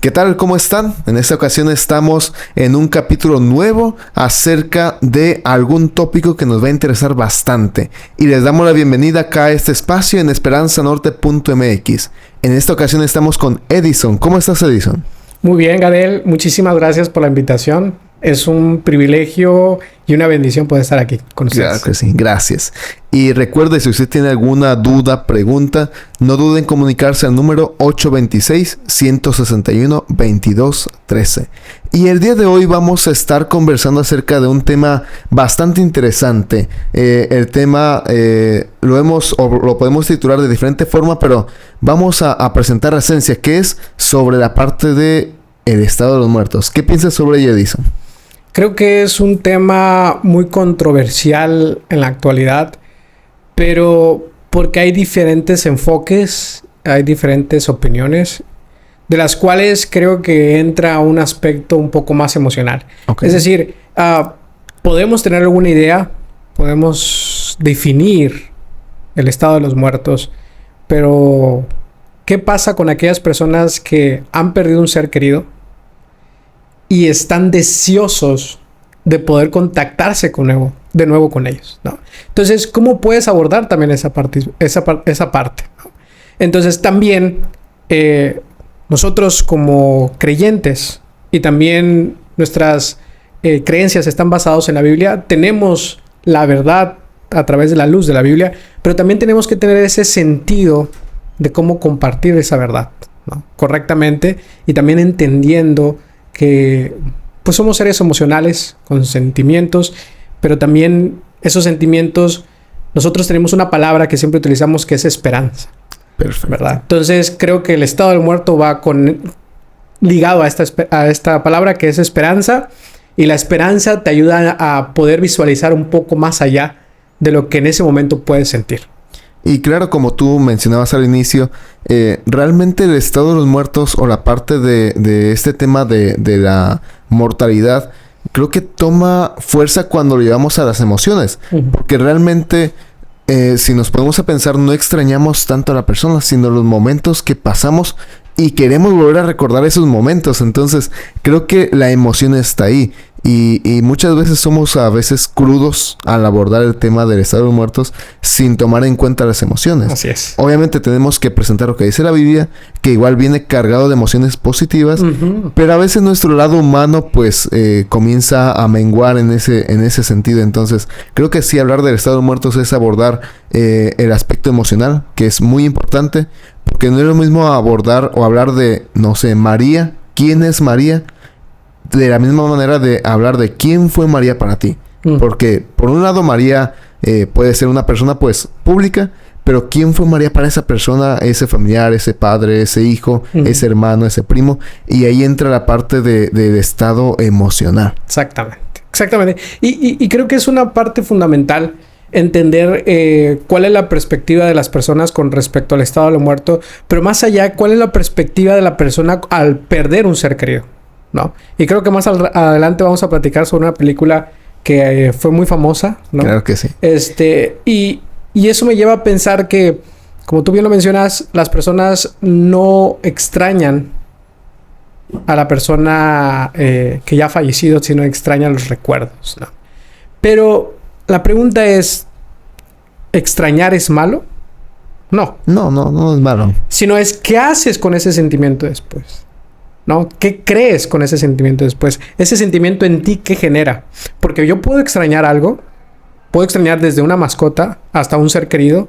¿Qué tal? ¿Cómo están? En esta ocasión estamos en un capítulo nuevo acerca de algún tópico que nos va a interesar bastante. Y les damos la bienvenida acá a este espacio en esperanzanorte.mx. En esta ocasión estamos con Edison. ¿Cómo estás, Edison? Muy bien, Gadel. Muchísimas gracias por la invitación. Es un privilegio y una bendición poder estar aquí con ustedes. Claro que sí, gracias. Y recuerde, si usted tiene alguna duda, pregunta, no duden en comunicarse al número 826-161-2213. Y el día de hoy vamos a estar conversando acerca de un tema bastante interesante. El tema lo podemos titular de diferente forma, pero vamos a presentar la esencia, que es sobre la parte de el estado de los muertos. ¿Qué piensas sobre ello, Edison? Creo que es un tema muy controversial en la actualidad, pero porque hay diferentes enfoques, hay diferentes opiniones, de las cuales creo que entra un aspecto un poco más emocional. Okay. Es decir, podemos tener alguna idea, podemos definir el estado de los muertos, pero ¿qué pasa con aquellas personas que han perdido un ser querido y están deseosos de poder contactarse de nuevo con ellos, ¿no? Entonces, ¿cómo puedes abordar también esa parte, ¿no? Entonces, también nosotros como creyentes y también nuestras creencias están basadas en la Biblia, tenemos la verdad a través de la luz de la Biblia, pero también tenemos que tener ese sentido de cómo compartir esa verdad, ¿no? Correctamente, y también entendiendo que pues somos seres emocionales con sentimientos, pero también esos sentimientos, nosotros tenemos una palabra que siempre utilizamos, que es esperanza. Perfecto. ¿Verdad? Entonces creo que el estado del muerto va ligado a esta palabra, que es esperanza, y la esperanza te ayuda a poder visualizar un poco más allá de lo que en ese momento puedes sentir. Y claro, como tú mencionabas al inicio, realmente el estado de los muertos o la parte de este tema de la mortalidad, creo que toma fuerza cuando lo llevamos a las emociones. Uh-huh. Porque realmente, si nos ponemos a pensar, no extrañamos tanto a la persona, sino los momentos que pasamos y queremos volver a recordar esos momentos. Entonces, creo que la emoción está ahí. Y muchas veces somos crudos al abordar el tema del estado de los muertos sin tomar en cuenta las emociones. Así es. Obviamente tenemos que presentar lo que dice la Biblia, que igual viene cargado de emociones positivas, uh-huh. Pero a veces nuestro lado humano pues comienza a menguar en ese sentido. Entonces creo que sí, hablar del estado de los muertos es abordar el aspecto emocional, que es muy importante, porque no es lo mismo abordar o hablar de, no sé, María. ¿Quién es María? De la misma manera de hablar de quién fue María para ti. Porque por un lado María puede ser una persona pues pública, pero quién fue María para esa persona, ese familiar, ese padre, ese hijo, ese hermano, ese primo. Y ahí entra la parte del estado emocional. Exactamente. Y creo que es una parte fundamental entender cuál es la perspectiva de las personas con respecto al estado de lo muerto, pero más allá, cuál es la perspectiva de la persona al perder un ser querido, ¿no? Y creo que más adelante vamos a platicar sobre una película que fue muy famosa, ¿no? Claro que sí. Y eso me lleva a pensar que, como tú bien lo mencionas, las personas no extrañan a la persona que ya ha fallecido, sino extrañan los recuerdos, ¿no? Pero la pregunta es, ¿extrañar es malo? No. No es malo. Sino es, ¿qué haces con ese sentimiento después? ¿No? ¿Qué crees con ese sentimiento después? Ese sentimiento en ti, ¿qué genera? Porque yo puedo extrañar algo, puedo extrañar desde una mascota hasta un ser querido,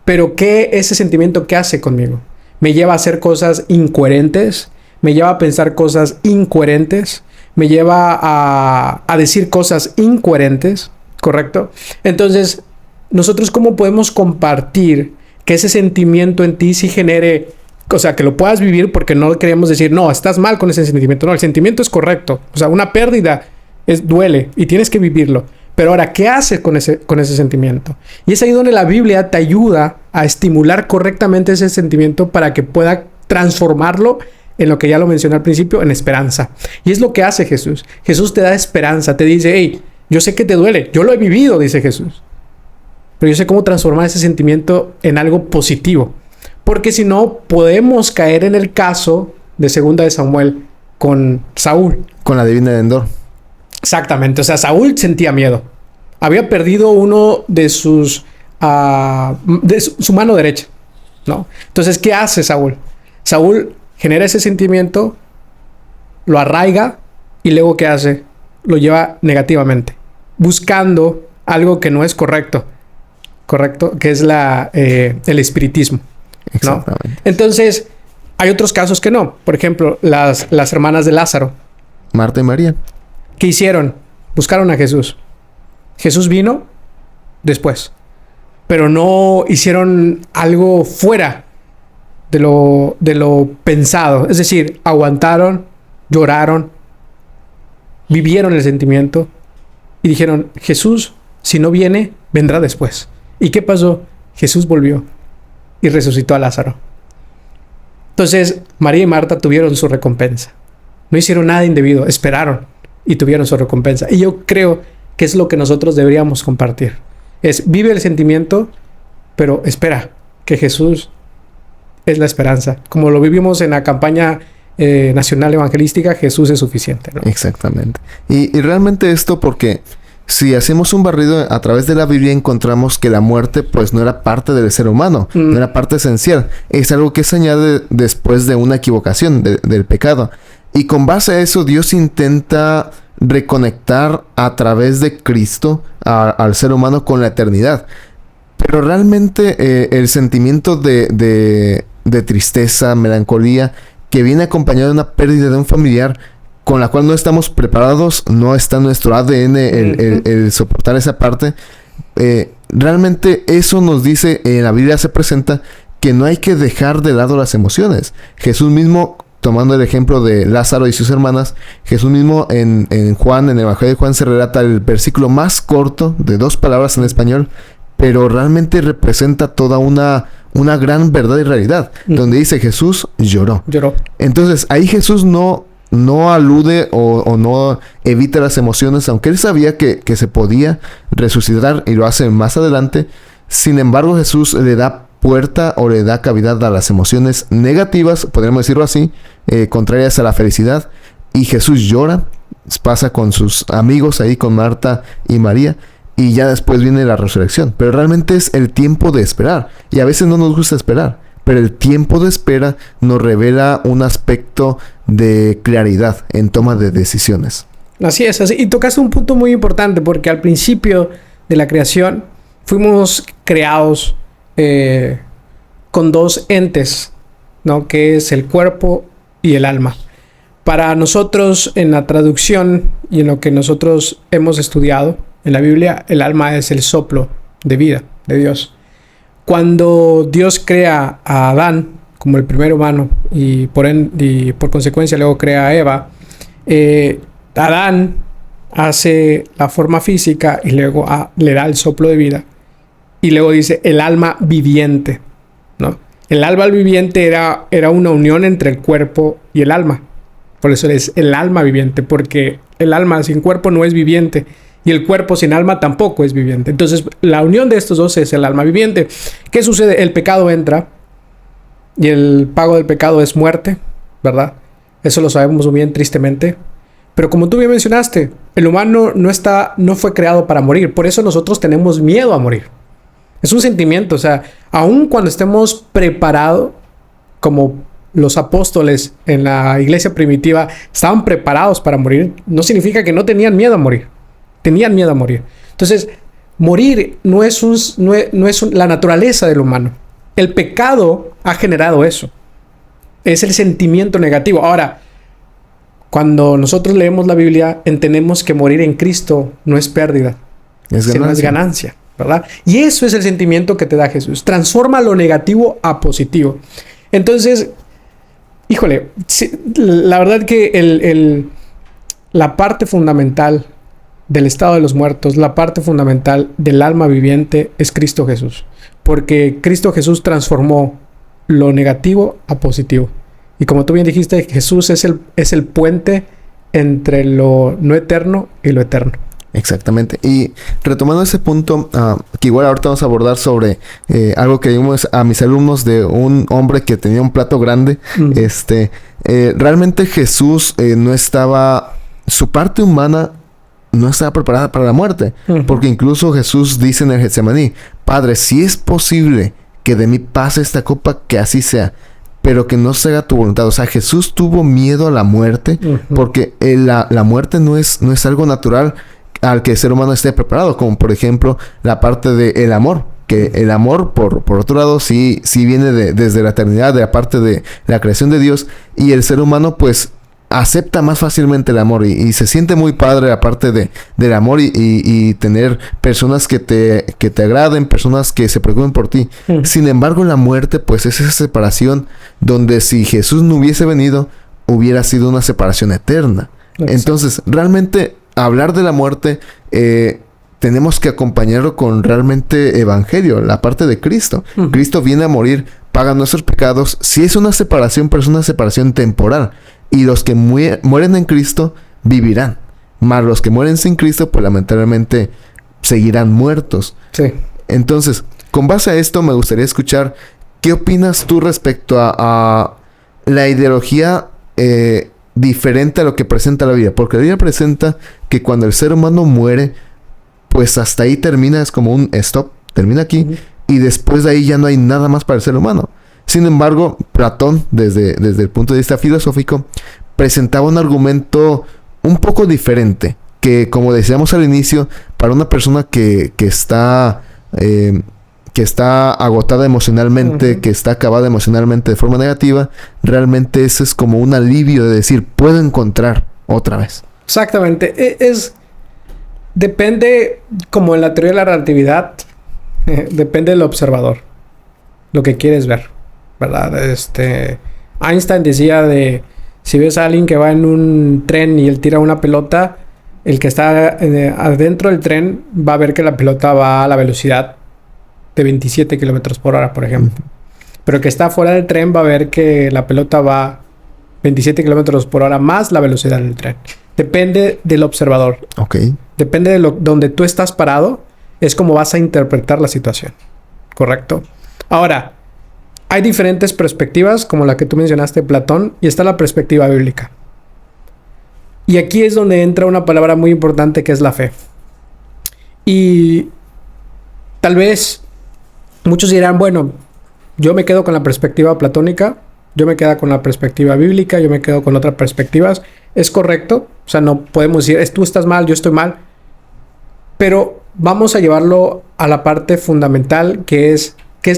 pero ese sentimiento qué hace conmigo? Me lleva a hacer cosas incoherentes, me lleva a pensar cosas incoherentes, me lleva a decir cosas incoherentes, ¿correcto? Entonces, nosotros ¿cómo podemos compartir que ese sentimiento en ti sí genere, o sea, que lo puedas vivir? Porque no queremos decir, no, estás mal con ese sentimiento. No, el sentimiento es correcto. O sea, una pérdida duele y tienes que vivirlo. Pero ahora, ¿qué haces con ese sentimiento? Y es ahí donde la Biblia te ayuda a estimular correctamente ese sentimiento para que pueda transformarlo en lo que ya lo mencioné al principio, en esperanza. Y es lo que hace Jesús. Jesús te da esperanza. Te dice, hey, yo sé que te duele. Yo lo he vivido, dice Jesús. Pero yo sé cómo transformar ese sentimiento en algo positivo. Porque si no, podemos caer en el caso de Segunda de Samuel con Saúl. Con la divina de Endor. Exactamente. O sea, Saúl sentía miedo. Había perdido uno de sus... su mano derecha, ¿no? Entonces, ¿qué hace Saúl? Saúl genera ese sentimiento, lo arraiga y luego, ¿qué hace? Lo lleva negativamente, buscando algo que no es correcto, que es el espiritismo, ¿no? Exactamente. Entonces, hay otros casos que no. Por ejemplo, las hermanas de Lázaro. Marta y María. ¿Qué hicieron? Buscaron a Jesús. Jesús vino después, pero no hicieron algo fuera de lo pensado. Es decir, aguantaron, lloraron, vivieron el sentimiento y dijeron, Jesús, si no viene, vendrá después. ¿Y qué pasó? Jesús volvió y resucitó a Lázaro. Entonces, María y Marta tuvieron su recompensa. No hicieron nada indebido, esperaron y tuvieron su recompensa. Y yo creo que es lo que nosotros deberíamos compartir. Es, vive el sentimiento, pero espera, que Jesús es la esperanza. Como lo vivimos en la campaña nacional evangelística, Jesús es suficiente, ¿no? Exactamente. Y realmente esto porque si hacemos un barrido a través de la Biblia encontramos que la muerte pues no era parte del ser humano, no era parte esencial. Es algo que se añade después de una equivocación, del pecado. Y con base a eso Dios intenta reconectar a través de Cristo al ser humano con la eternidad. Pero realmente el sentimiento de tristeza, melancolía, que viene acompañado de una pérdida de un familiar con la cual no estamos preparados, no está en nuestro ADN el soportar esa parte. Realmente eso nos dice, en la Biblia se presenta que no hay que dejar de lado las emociones. Jesús mismo, tomando el ejemplo de Lázaro y sus hermanas, Jesús mismo en Juan, en el Evangelio de Juan, se relata el versículo más corto, de 2 palabras en español, pero realmente representa toda una gran verdad y realidad, donde dice Jesús lloró. Entonces, ahí Jesús no alude o no evita las emociones, aunque él sabía que se podía resucitar y lo hace más adelante. Sin embargo, Jesús le da puerta o le da cavidad a las emociones negativas, podríamos decirlo así, contrarias a la felicidad. Y Jesús llora, pasa con sus amigos ahí, con Marta y María, y ya después viene la resurrección. Pero realmente es el tiempo de esperar. Y a veces no nos gusta esperar, pero el tiempo de espera nos revela un aspecto de claridad en toma de decisiones. Así es, así. Y tocaste un punto muy importante, porque al principio de la creación fuimos creados con 2 entes, ¿no? Que es el cuerpo y el alma. Para nosotros, en la traducción y en lo que nosotros hemos estudiado en la Biblia, el alma es el soplo de vida de Dios. Cuando Dios crea a Adán como el primer humano y por consecuencia luego crea a Eva, Adán hace la forma física y luego le da el soplo de vida. Y luego dice el alma viviente, ¿no? El alma viviente era una unión entre el cuerpo y el alma. Por eso es el alma viviente, porque el alma sin cuerpo no es viviente. Y el cuerpo sin alma tampoco es viviente. Entonces, la unión de estos dos es el alma viviente. ¿Qué sucede? El pecado entra. Y el pago del pecado es muerte, ¿verdad? Eso lo sabemos muy bien, tristemente. Pero como tú bien mencionaste, el humano no fue creado para morir. Por eso nosotros tenemos miedo a morir. Es un sentimiento. O sea, aun cuando estemos preparados, como los apóstoles en la iglesia primitiva estaban preparados para morir, no significa que no tenían miedo a morir. Tenían miedo a morir. Entonces, morir no es la naturaleza del humano. El pecado ha generado eso. Es el sentimiento negativo. Ahora, cuando nosotros leemos la Biblia, entendemos que morir en Cristo no es pérdida, sino es ganancia, ¿verdad? Y eso es el sentimiento que te da Jesús. Transforma lo negativo a positivo. Entonces, híjole, la verdad que la parte fundamental del estado de los muertos, la parte fundamental del alma viviente es Cristo Jesús. Porque Cristo Jesús transformó lo negativo a positivo. Y como tú bien dijiste, Jesús es el puente entre lo no eterno y lo eterno. Exactamente. Y retomando ese punto, que igual ahorita vamos a abordar sobre algo que vimos a mis alumnos de un hombre que tenía un plato grande. realmente Jesús su parte humana no estaba preparada para la muerte. Porque incluso Jesús dice en el Getsemaní: Padre, si es posible que de mí pase esta copa, que así sea, pero que no se haga tu voluntad. O sea, Jesús tuvo miedo a la muerte, porque la muerte no es algo natural al que el ser humano esté preparado, como por ejemplo la parte del amor. Que el amor, por otro lado, sí viene desde la eternidad, de la parte de la creación de Dios, y el ser humano pues acepta más fácilmente el amor y se siente muy padre la parte del amor y tener personas que te agraden, personas que se preocupen por ti. Sin embargo, la muerte pues es esa separación donde si Jesús no hubiese venido, hubiera sido una separación eterna. Exacto. Entonces, realmente hablar de la muerte, tenemos que acompañarlo con realmente evangelio, la parte de Cristo. Cristo viene a morir, paga nuestros pecados. Sí es una separación, pero es una separación temporal. Y los que mueren en Cristo vivirán. Mas los que mueren sin Cristo, pues lamentablemente seguirán muertos. Sí. Entonces, con base a esto, me gustaría escuchar qué opinas tú respecto a la ideología diferente a lo que presenta la Biblia. Porque la Biblia presenta que cuando el ser humano muere, pues hasta ahí termina, es como un stop, termina aquí, y después de ahí ya no hay nada más para el ser humano. Sin embargo, Platón, desde el punto de vista filosófico, presentaba un argumento un poco diferente, que como decíamos al inicio, para una persona que está agotada emocionalmente, que está acabada emocionalmente de forma negativa, realmente eso es como un alivio de decir, puedo encontrar otra vez. Exactamente. Depende, como en la teoría de la relatividad, depende del observador, lo que quieres ver, ¿verdad? Einstein decía si ves a alguien que va en un tren y él tira una pelota, el que está adentro del tren va a ver que la pelota va a la velocidad de 27 kilómetros por hora, por ejemplo. Pero el que está fuera del tren va a ver que la pelota va 27 kilómetros por hora más la velocidad del tren. Depende del observador. Ok. Depende de donde tú estás parado, es como vas a interpretar la situación. ¿Correcto? Ahora, hay diferentes perspectivas, como la que tú mencionaste, Platón, y está la perspectiva bíblica. Y aquí es donde entra una palabra muy importante que es la fe. Y tal vez muchos dirán, bueno, yo me quedo con la perspectiva platónica, yo me quedo con la perspectiva bíblica, yo me quedo con otras perspectivas. Es correcto, o sea, no podemos decir, tú estás mal, yo estoy mal. Pero vamos a llevarlo a la parte fundamental, que es qué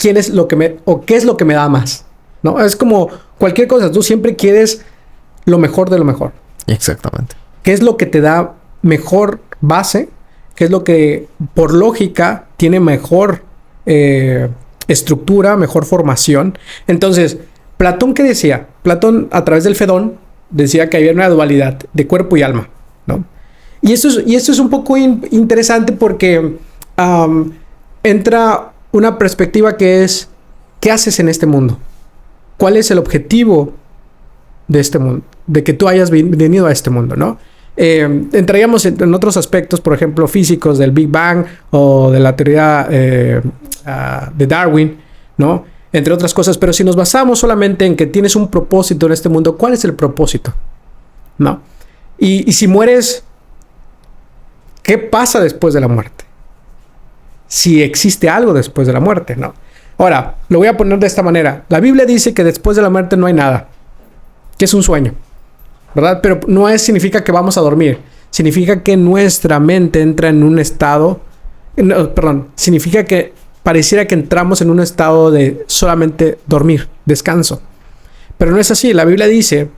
es lo que me da más, ¿no? Es como cualquier cosa, tú siempre quieres lo mejor de lo mejor. Exactamente. ¿Qué es lo que te da mejor base? ¿Qué es lo que, por lógica, tiene mejor estructura, mejor formación? Entonces, Platón, ¿qué decía? Platón, a través del Fedón, decía que había una dualidad de cuerpo y alma, ¿no? Y esto es un poco interesante porque entra una perspectiva que es, ¿qué haces en este mundo? ¿Cuál es el objetivo de este mundo? De que tú hayas venido a este mundo, ¿no? Entraríamos en otros aspectos, por ejemplo, físicos del Big Bang o de la teoría de Darwin, ¿no? Entre otras cosas, pero si nos basamos solamente en que tienes un propósito en este mundo, ¿cuál es el propósito? ¿No? Y si mueres, ¿qué pasa después de la muerte? Si existe algo después de la muerte, ¿no? Ahora, lo voy a poner de esta manera. La Biblia dice que después de la muerte no hay nada, que es un sueño, ¿verdad? Pero no significa que vamos a dormir. Significa que nuestra mente entra en un estado... significa que pareciera que entramos en un estado de solamente dormir, descanso. Pero no es así. La Biblia dice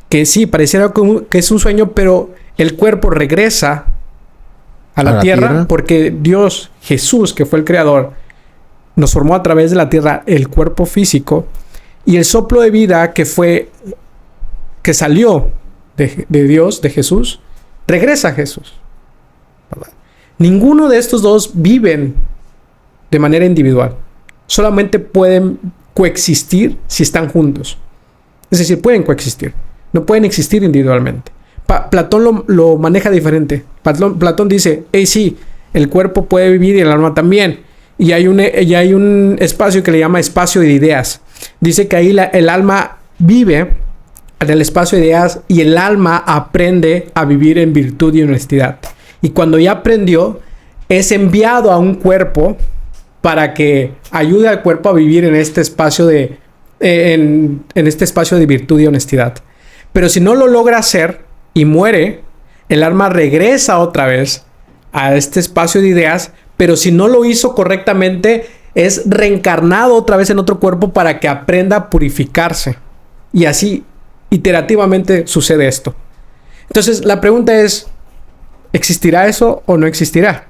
que sí, pareciera que es un sueño, pero el cuerpo regresa a la tierra porque Dios, Jesús, que fue el creador, nos formó a través de la tierra el cuerpo físico, y el soplo de vida que salió de Dios, de Jesús, regresa a Jesús, ¿verdad? Ninguno de estos dos viven de manera individual. Solamente pueden coexistir si están juntos. Es decir, pueden coexistir. No pueden existir individualmente. Platón lo maneja diferente. Platón dice, sí, el cuerpo puede vivir y el alma también. Y hay un espacio que le llama espacio de ideas. Dice que ahí el alma vive en el espacio de ideas y el alma aprende a vivir en virtud y honestidad. Y cuando ya aprendió, es enviado a un cuerpo para que ayude al cuerpo a vivir en este espacio de en este espacio de virtud y honestidad. Pero si no lo logra hacer y muere, el alma regresa otra vez a este espacio de ideas, pero si no lo hizo correctamente, es reencarnado otra vez en otro cuerpo para que aprenda a purificarse. Y así, iterativamente, sucede esto. Entonces, la pregunta es, ¿existirá eso o no existirá?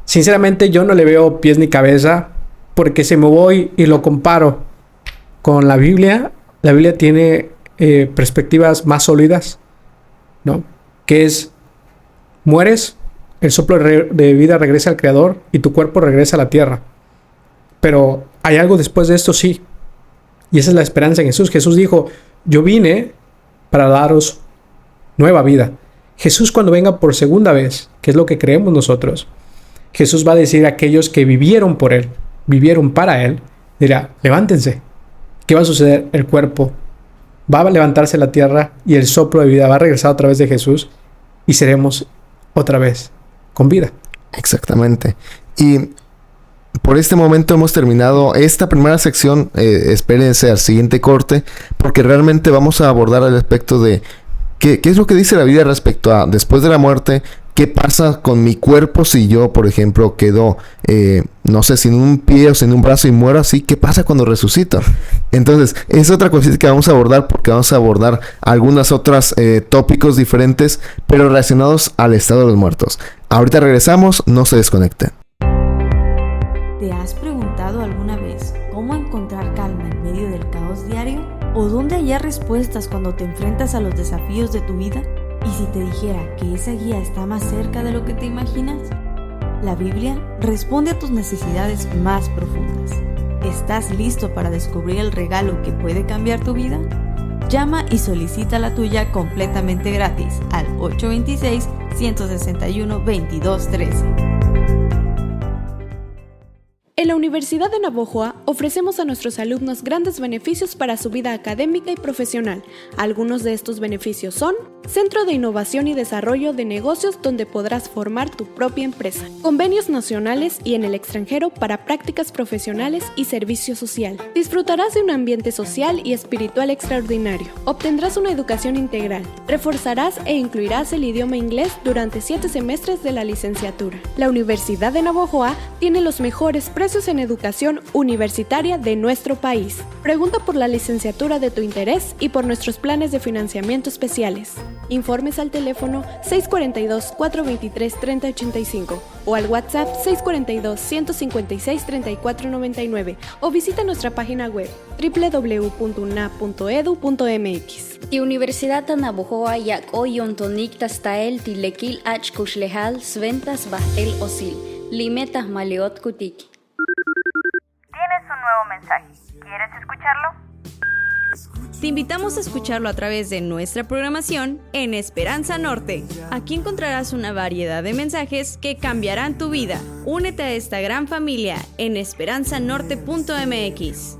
Sinceramente, yo no le veo pies ni cabeza, porque si me voy y lo comparo con la Biblia tiene perspectivas más sólidas, ¿no? Que es, mueres, el soplo de vida regresa al Creador y tu cuerpo regresa a la tierra. Pero hay algo después de esto, sí. Y esa es la esperanza en Jesús. Jesús dijo, yo vine para daros nueva vida. Jesús, cuando venga por segunda vez, que es lo que creemos nosotros, Jesús va a decir a aquellos que vivieron por Él, vivieron para Él, dirá, levántense. ¿Qué va a suceder? El cuerpo va a levantarse la tierra y el soplo de vida va a regresar otra vez de Jesús y seremos otra vez con vida. Exactamente. Y por este momento hemos terminado esta primera sección. Espérense al siguiente corte, porque realmente vamos a abordar el aspecto de qué es lo que dice la Biblia respecto a después de la muerte. ¿Qué pasa con mi cuerpo si yo, por ejemplo, quedo, no sé, sin un pie o sin un brazo y muero así? ¿Qué pasa cuando resucito? Entonces, es otra cosita que vamos a abordar, porque vamos a abordar algunas otras tópicos diferentes, pero relacionados al estado de los muertos. Ahorita regresamos, no se desconecten. ¿Te has preguntado alguna vez cómo encontrar calma en medio del caos diario? ¿O dónde hallar respuestas cuando te enfrentas a los desafíos de tu vida? ¿Y si te dijera que esa guía está más cerca de lo que te imaginas? La Biblia responde a tus necesidades más profundas. ¿Estás listo para descubrir el regalo que puede cambiar tu vida? Llama y solicita la tuya completamente gratis al 826-161-2213. En la Universidad de Navojoa ofrecemos a nuestros alumnos grandes beneficios para su vida académica y profesional. Algunos de estos beneficios son: Centro de Innovación y Desarrollo de Negocios, donde podrás formar tu propia empresa. Convenios nacionales y en el extranjero para prácticas profesionales y servicio social. Disfrutarás de un ambiente social y espiritual extraordinario. Obtendrás una educación integral. Reforzarás e incluirás el idioma inglés durante 7 semestres de la licenciatura. La Universidad de Navojoa tiene los mejores precios en educación universitaria de nuestro país. Pregunta por la licenciatura de tu interés y por nuestros planes de financiamiento especiales. Informes al teléfono 642-423-3085 o al WhatsApp 642-156-3499 o visita nuestra página web www.una.edu.mx. Die Universidad de Navojoa yak oyon tonik tastael tilekil ach kushlehal sventas bahtel osil limetas maleot kutiki. Tienes un nuevo mensaje. ¿Quieres escucharlo? Te invitamos a escucharlo a través de nuestra programación en Esperanza Norte. Aquí encontrarás una variedad de mensajes que cambiarán tu vida. Únete a esta gran familia en esperanzanorte.mx.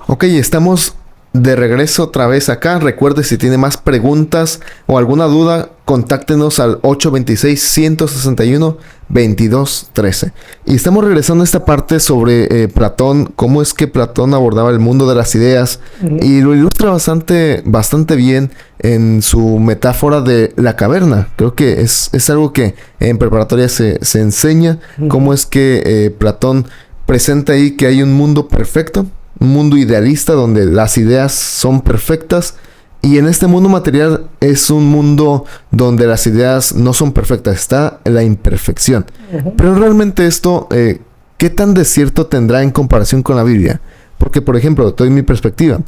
Ok, estamos de regreso otra vez acá. Recuerde, si tiene más preguntas o alguna duda, contáctenos al 826-161-2213. Y estamos regresando a esta parte sobre Platón, cómo es que Platón abordaba el mundo de las ideas. Y lo ilustra bastante bien en su metáfora de la caverna. Creo que es algo que en preparatoria se enseña, cómo es que Platón presenta ahí que hay un mundo perfecto, un mundo idealista donde las ideas son perfectas, y en este mundo material es un mundo donde las ideas no son perfectas, está la imperfección. Pero realmente esto, ¿qué tan de cierto tendrá en comparación con la Biblia? Porque, por ejemplo, doy mi perspectiva.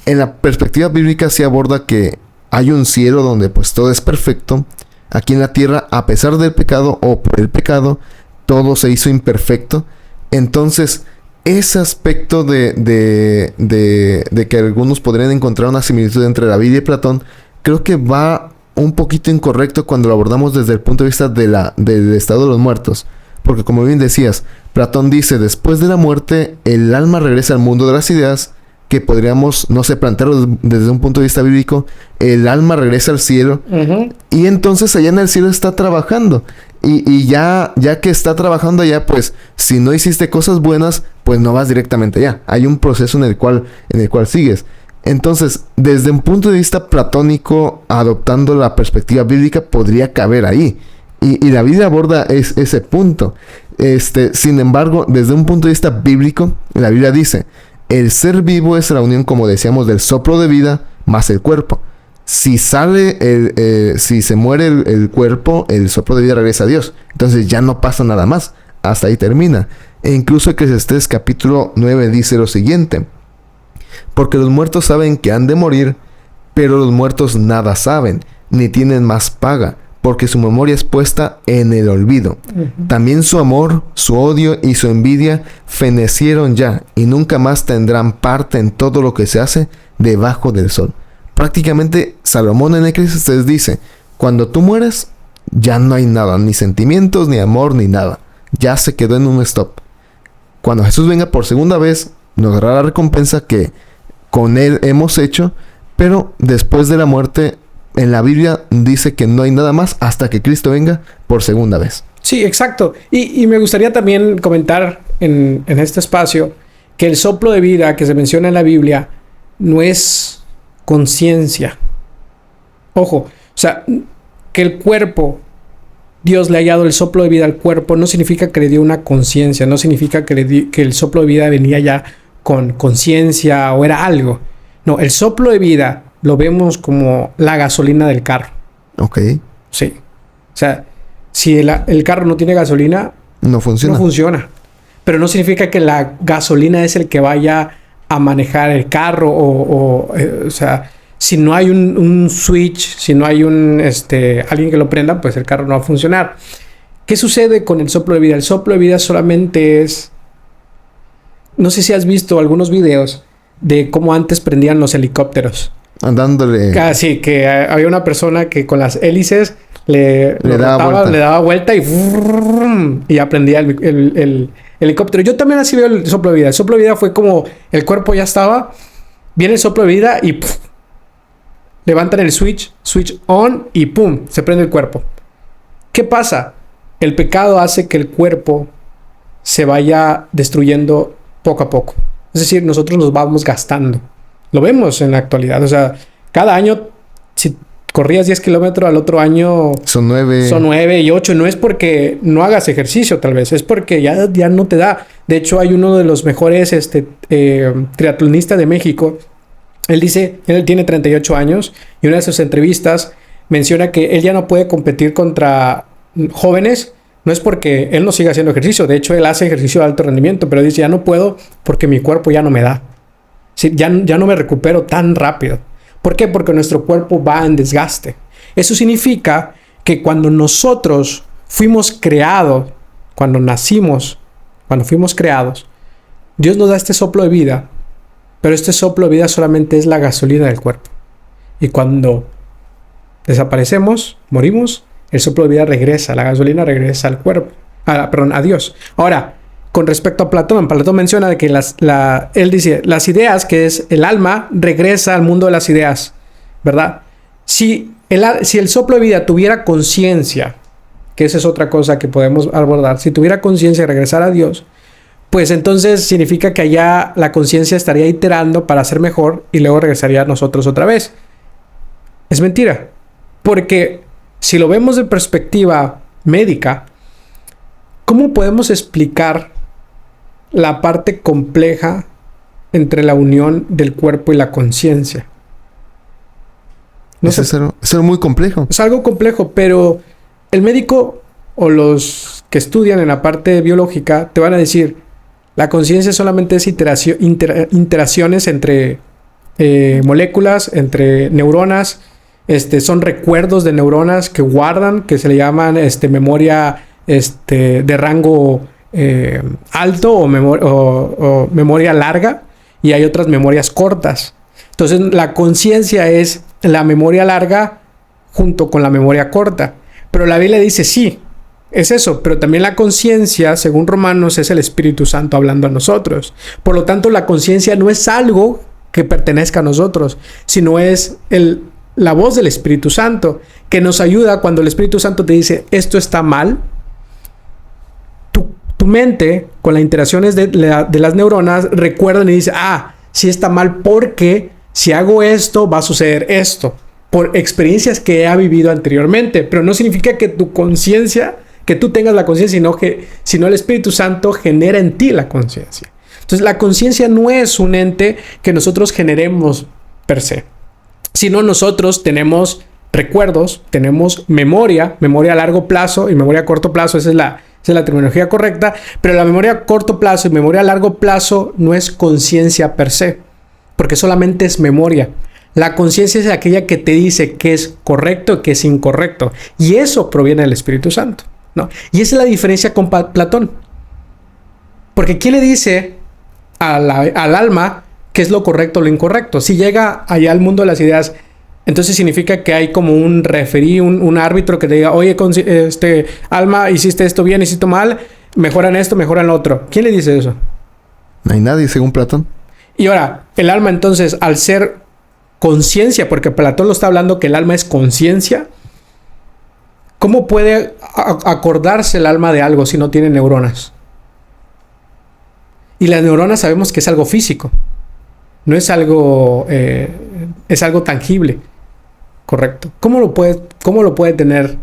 En la perspectiva bíblica se aborda que hay un cielo donde pues todo es perfecto. Aquí en la tierra, a pesar del pecado o por el pecado, todo se hizo imperfecto. Entonces, ese aspecto de que algunos podrían encontrar una similitud entre la Biblia y Platón, creo que va un poquito incorrecto cuando lo abordamos desde el punto de vista del estado de los muertos. Porque como bien decías, Platón dice, después de la muerte, el alma regresa al mundo de las ideas, que podríamos, no sé, plantearlo desde un punto de vista bíblico. El alma regresa al cielo, y entonces allá en el cielo está trabajando. Y ya que está trabajando allá, pues, si no hiciste cosas buenas, pues no vas directamente allá. Hay un proceso en el cual sigues. Entonces, desde un punto de vista platónico, adoptando la perspectiva bíblica, podría caber ahí. Y la Biblia aborda ese punto. Sin embargo, desde un punto de vista bíblico, la Biblia dice, el ser vivo es la unión, como decíamos, del soplo de vida más el cuerpo. Si se muere el cuerpo, el soplo de vida regresa a Dios. Entonces ya no pasa nada más. Hasta ahí termina. E incluso Eclesiastés capítulo 9 dice lo siguiente: porque los muertos saben que han de morir, pero los muertos nada saben, ni tienen más paga, porque su memoria es puesta en el olvido. También su amor, su odio y su envidia fenecieron ya, y nunca más tendrán parte en todo lo que se hace debajo del sol. Prácticamente Salomón en Eclesiastés dice, cuando tú mueres, ya no hay nada, ni sentimientos, ni amor, ni nada. Ya se quedó en un stop. Cuando Jesús venga por segunda vez, nos dará la recompensa que con él hemos hecho, pero después de la muerte, en la Biblia dice que no hay nada más hasta que Cristo venga por segunda vez. Sí, exacto. Y me gustaría también comentar en este espacio que el soplo de vida que se menciona en la Biblia no es conciencia. Ojo, o sea, que el cuerpo, Dios le haya dado el soplo de vida al cuerpo, no significa que le dio una conciencia, no significa que el soplo de vida venía ya con conciencia o era algo. No, el soplo de vida lo vemos como la gasolina del carro. Ok. Sí. O sea, si el carro no tiene gasolina, no funciona. No funciona. Pero no significa que la gasolina es el que vaya a manejar el carro o sea, si no hay un switch, si no hay alguien que lo prenda, pues el carro no va a funcionar. ¿Qué sucede con el soplo de vida? El soplo de vida solamente es... No sé si has visto algunos videos de cómo antes prendían los helicópteros. Andándole... Sí, que había una persona que con las hélices le daba vuelta y aprendía el helicóptero. Yo también así veo el soplo de vida. El soplo de vida fue como el cuerpo ya estaba, viene el soplo de vida y ¡puf! Levantan el switch on y ¡pum! Se prende el cuerpo. ¿Qué pasa? El pecado hace que el cuerpo se vaya destruyendo poco a poco. Es decir, nosotros nos vamos gastando. Lo vemos en la actualidad. O sea, cada año, si corrías 10 kilómetros, al otro año... Son 9. Son 9 y 8. No es porque no hagas ejercicio, tal vez. Es porque ya no te da. De hecho, hay uno de los mejores triatlonistas de México. Él dice, él tiene 38 años. Y en una de sus entrevistas menciona que él ya no puede competir contra jóvenes. No es porque él no siga haciendo ejercicio. De hecho, él hace ejercicio de alto rendimiento. Pero dice, ya no puedo porque mi cuerpo ya no me da. Sí, ya no me recupero tan rápido. ¿Por qué? Porque nuestro cuerpo va en desgaste. Eso significa que cuando nosotros fuimos creados, cuando nacimos, cuando fuimos creados, Dios nos da este soplo de vida, pero este soplo de vida solamente es la gasolina del cuerpo. Y cuando desaparecemos, morimos, el soplo de vida regresa, la gasolina regresa al cuerpo, a Dios. Ahora, con respecto a Platón menciona de que él dice, las ideas, que es el alma, regresa al mundo de las ideas, ¿verdad? Si el soplo de vida tuviera conciencia, que esa es otra cosa que podemos abordar, si tuviera conciencia y regresar a Dios, pues entonces significa que allá la conciencia estaría iterando para ser mejor y luego regresaría a nosotros otra vez. Es mentira, porque si lo vemos de perspectiva médica, ¿cómo podemos explicar la parte compleja entre la unión del cuerpo y la conciencia? Es algo muy complejo. Es algo complejo, pero el médico o los que estudian en la parte biológica te van a decir, la conciencia solamente es interacciones entre moléculas, entre neuronas, son recuerdos de neuronas que guardan, que se le llaman memoria de rango alto o memoria larga, y hay otras memorias cortas. Entonces la conciencia es la memoria larga junto con la memoria corta. Pero la Biblia dice sí, es eso, pero también la conciencia, según Romanos, es el Espíritu Santo hablando a nosotros. Por lo tanto, la conciencia no es algo que pertenezca a nosotros, sino es la voz del Espíritu Santo, que nos ayuda cuando el Espíritu Santo te dice, esto está mal. Tu mente, con las interacciones de las neuronas, recuerdan y dice, sí está mal porque si hago esto, va a suceder esto, por experiencias que he vivido anteriormente. Pero no significa que tu conciencia, que tú tengas la conciencia, sino el Espíritu Santo genera en ti la conciencia. Entonces, la conciencia no es un ente que nosotros generemos per se, sino nosotros tenemos recuerdos, tenemos memoria a largo plazo y memoria a corto plazo. Esa es la terminología correcta, pero la memoria a corto plazo y memoria a largo plazo no es conciencia per se, porque solamente es memoria. La conciencia es aquella que te dice qué es correcto y qué es incorrecto, y eso proviene del Espíritu Santo, ¿no? Y esa es la diferencia con Platón, porque ¿quién le dice al alma qué es lo correcto o lo incorrecto? Si llega allá al mundo de las ideas, entonces significa que hay como un referí, un árbitro que te diga, oye, alma, hiciste esto bien, hiciste mal, mejoran esto, mejoran lo otro. ¿Quién le dice eso? No hay nadie, según Platón. Y ahora, el alma entonces, al ser conciencia, porque Platón lo está hablando que el alma es conciencia, ¿cómo puede acordarse el alma de algo si no tiene neuronas? Y las neuronas sabemos que es algo físico, no es algo, es algo tangible. Correcto. ¿Cómo lo puede tener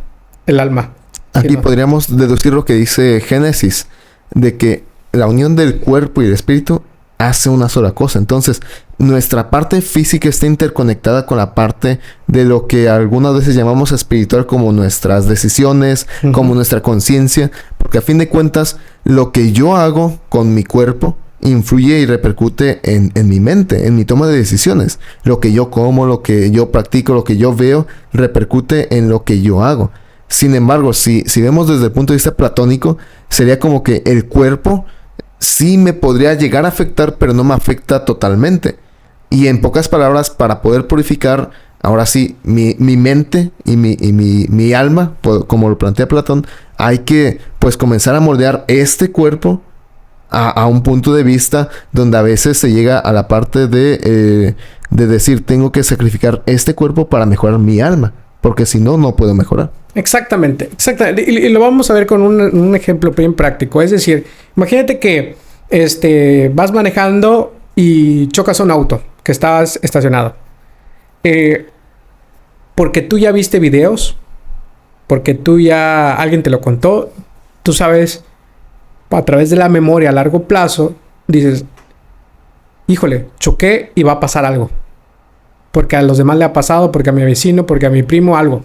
el alma? Aquí podríamos deducir lo que dice Génesis, de que la unión del cuerpo y el espíritu hace una sola cosa. Entonces, nuestra parte física está interconectada con la parte de lo que algunas veces llamamos espiritual, como nuestras decisiones, como nuestra conciencia, porque a fin de cuentas, lo que yo hago con mi cuerpo influye y repercute en mi mente, en mi toma de decisiones. Lo que yo como, lo que yo practico, lo que yo veo, repercute en lo que yo hago. Sin embargo, si vemos desde el punto de vista platónico, sería como que el cuerpo sí me podría llegar a afectar, pero no me afecta totalmente. Y en pocas palabras, para poder purificar, ahora sí, mi mente y mi alma, como lo plantea Platón, hay que pues comenzar a moldear este cuerpo a un punto de vista donde a veces se llega a la parte de decir, tengo que sacrificar este cuerpo para mejorar mi alma, porque si no, no puedo mejorar. Exactamente. Y lo vamos a ver con un ejemplo bien práctico. Es decir, imagínate que vas manejando y chocas a un auto que estás estacionado. Porque tú ya viste videos, porque alguien te lo contó, tú sabes, a través de la memoria a largo plazo, dices, híjole, choqué y va a pasar algo. Porque a los demás le ha pasado, porque a mi vecino, porque a mi primo, algo.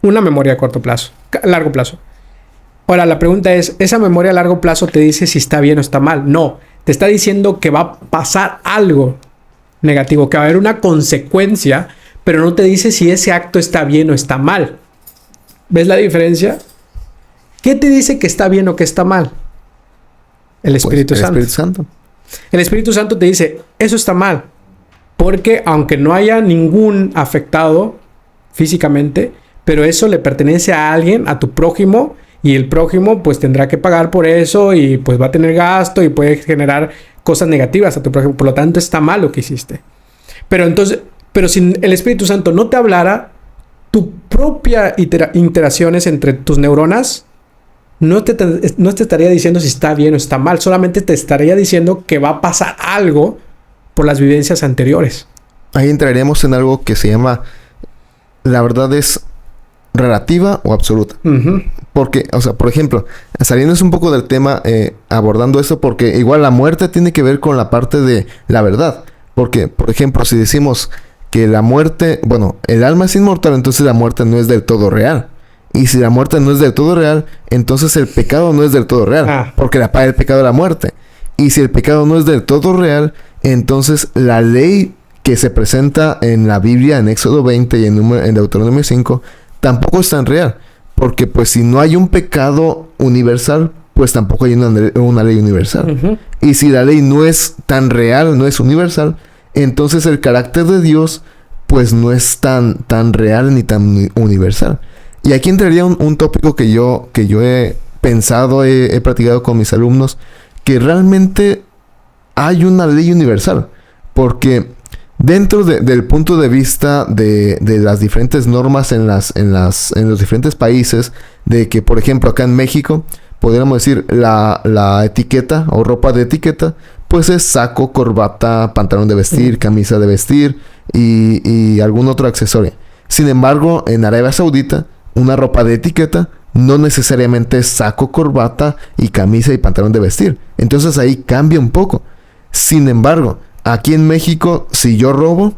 Una memoria a largo plazo. Ahora, la pregunta es, ¿esa memoria a largo plazo te dice si está bien o está mal? No, te está diciendo que va a pasar algo negativo, que va a haber una consecuencia, pero no te dice si ese acto está bien o está mal. ¿Ves la diferencia? ¿Qué te dice que está bien o que está mal? El Espíritu Santo. El Espíritu Santo te dice, eso está mal. Porque aunque no haya ningún afectado físicamente, pero eso le pertenece a alguien, a tu prójimo, y el prójimo pues tendrá que pagar por eso y pues va a tener gasto y puede generar cosas negativas a tu prójimo. Por lo tanto, está mal lo que hiciste. Pero si el Espíritu Santo no te hablara, tu propia interacciones entre tus neuronas no te estaría diciendo si está bien o está mal. Solamente te estaría diciendo que va a pasar algo por las vivencias anteriores. Ahí entraremos en algo que se llama, la verdad es relativa o absoluta. Porque, o sea, por ejemplo, saliéndose un poco del tema, abordando esto, porque igual la muerte tiene que ver con la parte de la verdad. Porque, por ejemplo, si decimos que la muerte, bueno, el alma es inmortal, entonces la muerte no es del todo real. Y si la muerte no es del todo real, entonces el pecado no es del todo real. Porque la paga el pecado de la muerte. Y si el pecado no es del todo real, entonces la ley que se presenta en la Biblia, en Éxodo 20 y en Deuteronomio 5, tampoco es tan real. Porque pues si no hay un pecado universal, pues tampoco hay una ley universal. Y si la ley no es tan real, no es universal, entonces el carácter de Dios pues no es tan real ni tan universal. Y aquí entraría un tópico que yo he pensado, he practicado con mis alumnos, que realmente hay una ley universal. Porque dentro del punto de vista de las diferentes normas en los diferentes países, de que, por ejemplo, acá en México, podríamos decir la etiqueta o ropa de etiqueta, pues es saco, corbata, pantalón de vestir, camisa de vestir y algún otro accesorio. Sin embargo, en Arabia Saudita, una ropa de etiqueta no necesariamente es saco, corbata y camisa y pantalón de vestir. Entonces ahí cambia un poco. Sin embargo, aquí en México, si yo robo,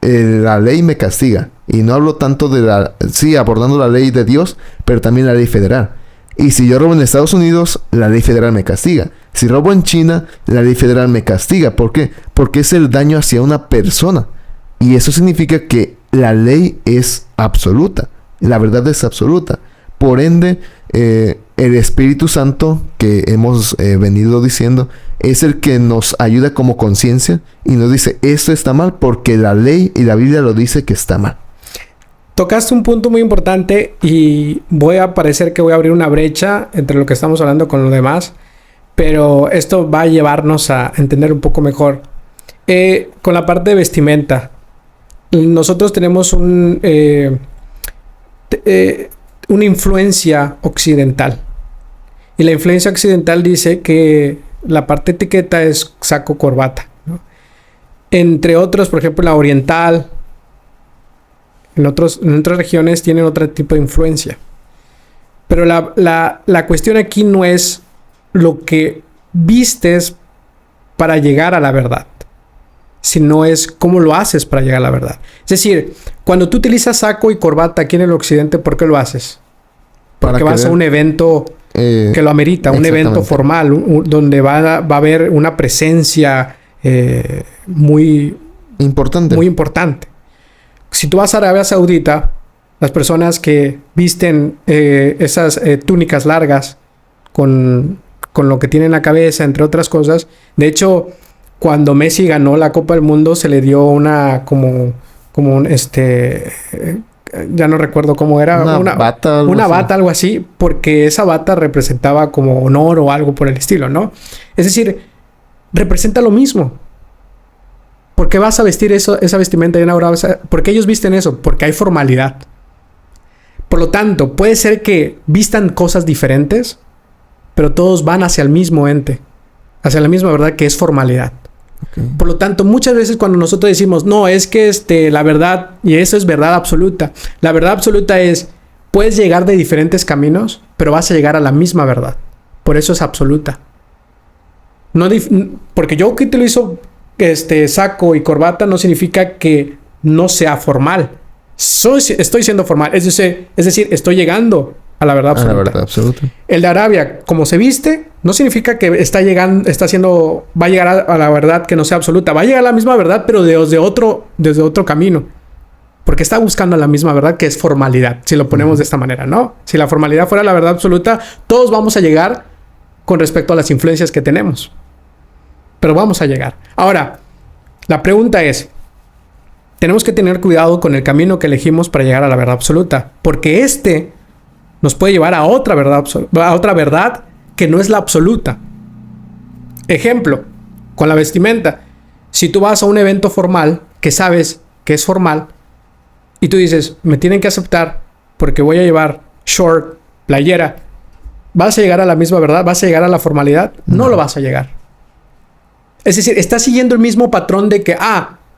la ley me castiga. Y no hablo tanto sí, abordando la ley de Dios, pero también la ley federal. Y si yo robo en Estados Unidos, la ley federal me castiga. Si robo en China, la ley federal me castiga. ¿Por qué? Porque es el daño hacia una persona. Y eso significa que la ley es absoluta. La verdad es absoluta. Por ende, el Espíritu Santo que hemos venido diciendo es el que nos ayuda como conciencia y nos dice, esto está mal porque la ley y la Biblia lo dice que está mal. Tocaste un punto muy importante y voy a parecer que voy a abrir una brecha entre lo que estamos hablando con lo demás, pero esto va a llevarnos a entender un poco mejor. Con la parte de vestimenta, nosotros tenemos una influencia occidental. Y la influencia occidental dice que la parte etiqueta es saco, corbata, ¿no? Entre otros, por ejemplo, la oriental, en otras regiones tienen otro tipo de influencia. Pero la cuestión aquí no es lo que vistes para llegar a la verdad, sino es cómo lo haces para llegar a la verdad. Es decir, cuando tú utilizas saco y corbata aquí en el occidente, ¿por qué lo haces? Porque vas a un evento que lo amerita, un evento formal, donde va a haber una presencia muy importante. Si tú vas a Arabia Saudita, las personas que visten esas túnicas largas con lo que tiene en la cabeza, entre otras cosas. De hecho, cuando Messi ganó la Copa del Mundo, se le dio una ya no recuerdo cómo era. Una bata, algo así, porque esa bata representaba como honor o algo por el estilo, ¿no? Es decir, representa lo mismo. ¿Por qué vas a vestir esa vestimenta en Arabia Saudita? ¿Por qué ellos visten eso? Porque hay formalidad. Por lo tanto, puede ser que vistan cosas diferentes, pero todos van hacia el mismo ente, hacia la misma verdad, que es formalidad. Okay. Por lo tanto, muchas veces cuando nosotros decimos, no, es que la verdad, y eso es verdad absoluta. La verdad absoluta es, puedes llegar de diferentes caminos, pero vas a llegar a la misma verdad. Por eso es absoluta. No porque yo que utilizo saco y corbata no significa que no sea formal. Estoy siendo formal. Es decir, estoy llegando a la verdad absoluta. A la verdad absoluta. El de Arabia, como se viste, no significa que va a llegar a la verdad que no sea absoluta. Va a llegar a la misma verdad, pero desde otro camino. Porque está buscando la misma verdad, que es formalidad. Si lo ponemos de esta manera, ¿no? Si la formalidad fuera la verdad absoluta, todos vamos a llegar con respecto a las influencias que tenemos. Pero vamos a llegar. Ahora, la pregunta es, tenemos que tener cuidado con el camino que elegimos para llegar a la verdad absoluta, porque nos puede llevar a otra verdad que no es la absoluta. Ejemplo, con la vestimenta. Si tú vas a un evento formal que sabes que es formal y tú dices, me tienen que aceptar porque voy a llevar short, playera, ¿vas a llegar a la misma verdad? ¿Vas a llegar a la formalidad? No lo vas a llegar. Es decir, estás siguiendo el mismo patrón de que,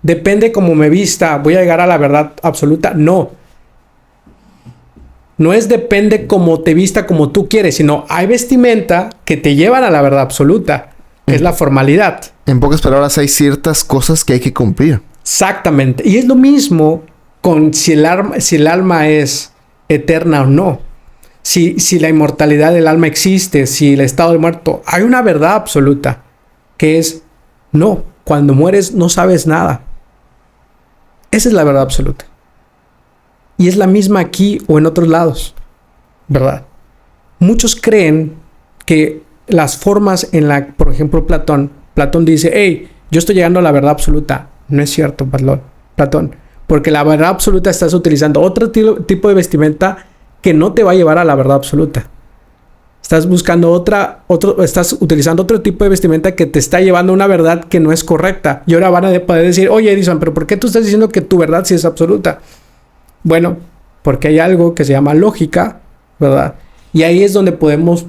depende cómo me vista, voy a llegar a la verdad absoluta. No. No es depende cómo te vista como tú quieres, sino hay vestimenta que te llevan a la verdad absoluta, que es la formalidad. En pocas palabras, hay ciertas cosas que hay que cumplir. Exactamente. Y es lo mismo con si el alma es eterna o no. Si la inmortalidad del alma existe, si el estado del muerto. Hay una verdad absoluta, que es no. Cuando mueres no sabes nada. Esa es la verdad absoluta. Y es la misma aquí o en otros lados, ¿verdad? Muchos creen que las formas por ejemplo, Platón dice, hey, yo estoy llegando a la verdad absoluta. No es cierto, Platón. Porque la verdad absoluta estás utilizando otro tipo de vestimenta que no te va a llevar a la verdad absoluta. Estás buscando estás utilizando otro tipo de vestimenta que te está llevando a una verdad que no es correcta. Y ahora van a poder decir, oye Edison, pero ¿por qué tú estás diciendo que tu verdad sí es absoluta? Bueno, porque hay algo que se llama lógica, ¿verdad? Y ahí es donde podemos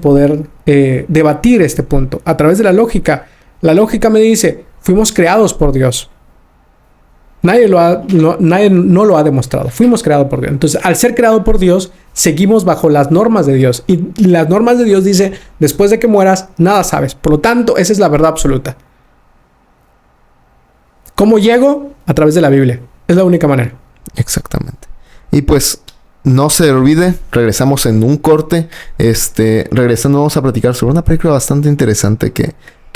debatir este punto. A través de la lógica. La lógica me dice, fuimos creados por Dios. Nadie no lo ha demostrado. Fuimos creados por Dios. Entonces, al ser creado por Dios, seguimos bajo las normas de Dios. Y las normas de Dios dice, después de que mueras, nada sabes. Por lo tanto, esa es la verdad absoluta. ¿Cómo llego? A través de la Biblia. Es la única manera. Exactamente. Y pues, no se olvide, regresamos en un corte. Regresando vamos a platicar sobre una película bastante interesante que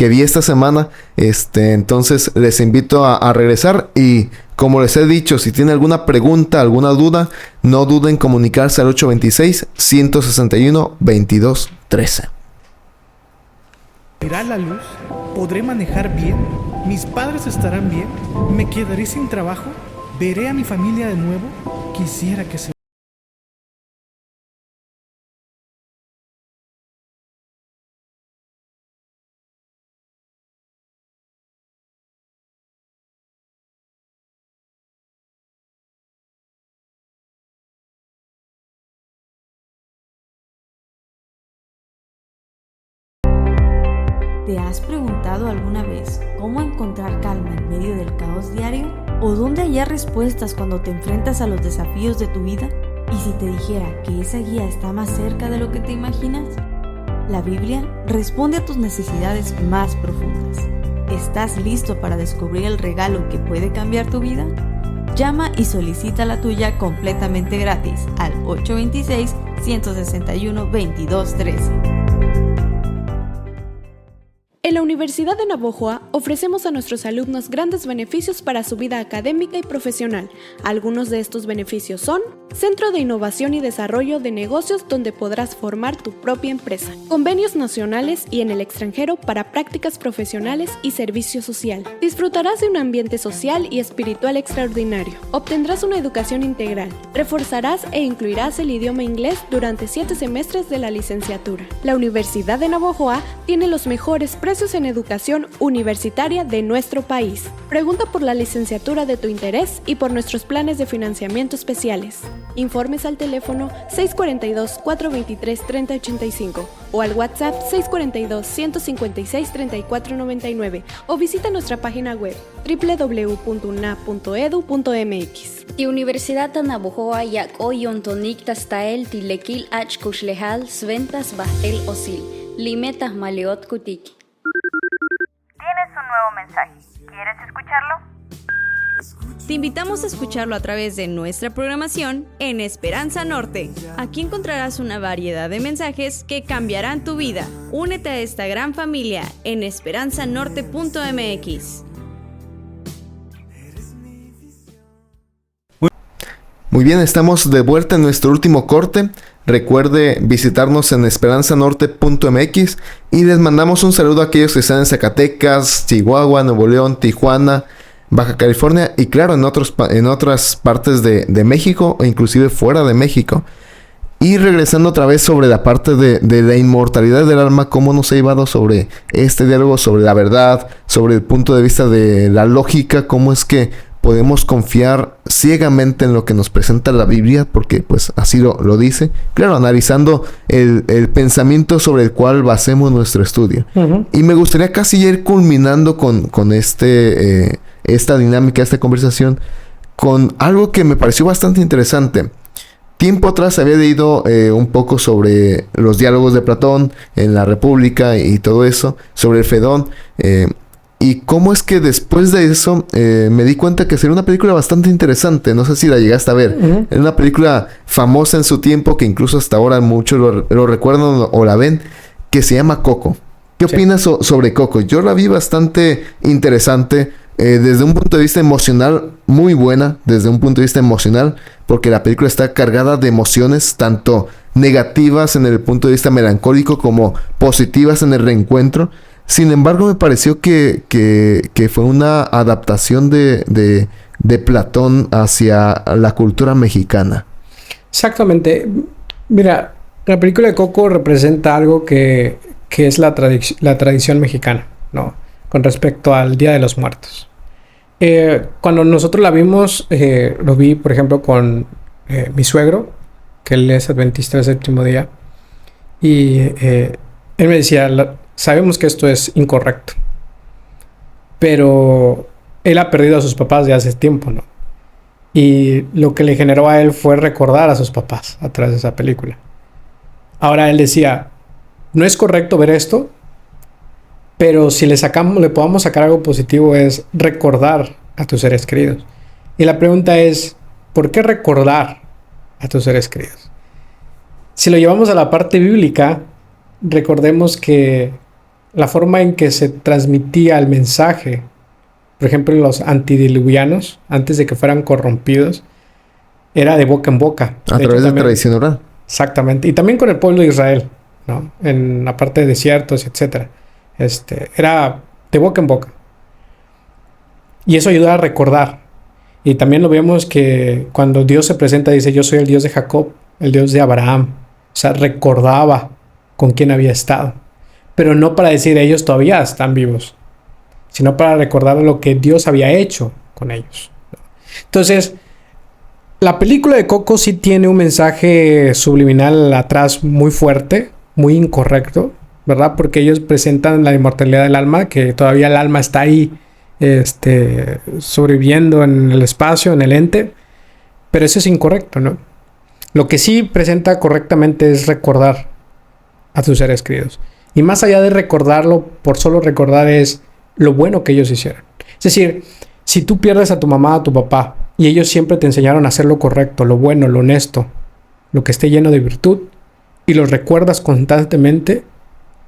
vi esta semana. Entonces les invito a regresar y como les he dicho, si tienen alguna pregunta, alguna duda, no duden en comunicarse al 826-161-2213. ¿Irá la luz? ¿Podré manejar bien? ¿Mis padres estarán bien? ¿Me quedaré sin trabajo? ¿Veré a mi familia de nuevo? Quisiera que se... ¿Te has preguntado alguna vez cómo encontrar calma en medio del caos diario? ¿O dónde hallar respuestas cuando te enfrentas a los desafíos de tu vida? ¿Y si te dijera que esa guía está más cerca de lo que te imaginas? La Biblia responde a tus necesidades más profundas. ¿Estás listo para descubrir el regalo que puede cambiar tu vida? Llama y solicita la tuya completamente gratis al 826-161-2213. En la Universidad de Navojoa ofrecemos a nuestros alumnos grandes beneficios para su vida académica y profesional. Algunos de estos beneficios son: Centro de Innovación y Desarrollo de Negocios, donde podrás formar tu propia empresa. Convenios nacionales y en el extranjero para prácticas profesionales y servicio social. Disfrutarás de un ambiente social y espiritual extraordinario. Obtendrás una educación integral. Reforzarás e incluirás el idioma inglés durante 7 semestres de la licenciatura. La Universidad de Navojoa tiene los mejores precios en educación universitaria de nuestro país. Pregunta por la licenciatura de tu interés y por nuestros planes de financiamiento especiales. Informes al teléfono 642-423-3085 o al WhatsApp 642-156-3499 o visita nuestra página web www.una.edu.mx. Die Universidad de Navojoa yak oyontonik tastael tilekil achkushlehal sventas bastel osil limetas maleot kutiki. Tienes un nuevo mensaje. ¿Quieres escucharlo? Te invitamos a escucharlo a través de nuestra programación en Esperanza Norte. Aquí encontrarás una variedad de mensajes que cambiarán tu vida. Únete a esta gran familia en esperanzanorte.mx. Muy bien, estamos de vuelta en nuestro último corte. Recuerde visitarnos en esperanzanorte.mx y les mandamos un saludo a aquellos que están en Zacatecas, Chihuahua, Nuevo León, Tijuana, Baja California y claro, en otras partes de México o inclusive fuera de México. Y regresando otra vez sobre la parte de la inmortalidad del alma, cómo nos ha llevado sobre este diálogo, sobre la verdad, sobre el punto de vista de la lógica, cómo es que podemos confiar ciegamente en lo que nos presenta la Biblia, porque pues así lo dice. Claro, analizando el pensamiento sobre el cual basemos nuestro estudio. Uh-huh. Y me gustaría casi ir culminando con esta dinámica, esta conversación, con algo que me pareció bastante interesante. Tiempo atrás había leído un poco sobre los diálogos de Platón en la República y todo eso, sobre el Fedón. Y cómo es que después de eso me di cuenta que sería una película bastante interesante. No sé si la llegaste a ver. Uh-huh. Era una película famosa en su tiempo, que incluso hasta ahora muchos lo recuerdan o la ven, que se llama Coco. ¿Qué opinas sobre Coco? Yo la vi bastante interesante. Desde un punto de vista emocional, muy buena. Desde un punto de vista emocional, porque la película está cargada de emociones, tanto negativas en el punto de vista melancólico como positivas en el reencuentro. Sin embargo, me pareció que fue una adaptación de Platón hacia la cultura mexicana. Exactamente. Mira, la película de Coco representa algo que es la tradición mexicana, ¿no? Con respecto al Día de los Muertos. Cuando nosotros la vimos, lo vi, por ejemplo, con mi suegro, que él es adventista del séptimo día, y él me decía, sabemos que esto es incorrecto, pero él ha perdido a sus papás de hace tiempo, ¿no? Y lo que le generó a él fue recordar a sus papás a través de esa película. Ahora él decía, no es correcto ver esto, pero si le podamos sacar algo positivo es recordar a tus seres queridos. Y la pregunta es, ¿por qué recordar a tus seres queridos? Si lo llevamos a la parte bíblica, recordemos que la forma en que se transmitía el mensaje, por ejemplo, los antidiluvianos, antes de que fueran corrompidos, era de boca en boca. A través de tradición oral. Exactamente. Y también con el pueblo de Israel, ¿no? En la parte de desiertos, etcétera. Era de boca en boca. Y eso ayuda a recordar. Y también lo vemos que cuando Dios se presenta, dice, yo soy el Dios de Jacob, el Dios de Abraham. O sea, recordaba con quién había estado. Pero no para decir ellos todavía están vivos, sino para recordar lo que Dios había hecho con ellos. Entonces, la película de Coco sí tiene un mensaje subliminal atrás muy fuerte, muy incorrecto, ¿verdad? Porque ellos presentan la inmortalidad del alma, que todavía el alma está ahí, sobreviviendo en el espacio, en el ente, pero eso es incorrecto, ¿no? Lo que sí presenta correctamente es recordar a tus seres queridos. Y más allá de recordarlo, por solo recordar es lo bueno que ellos hicieron. Es decir, si tú pierdes a tu mamá, a tu papá, y ellos siempre te enseñaron a hacer lo correcto, lo bueno, lo honesto, lo que esté lleno de virtud, y los recuerdas constantemente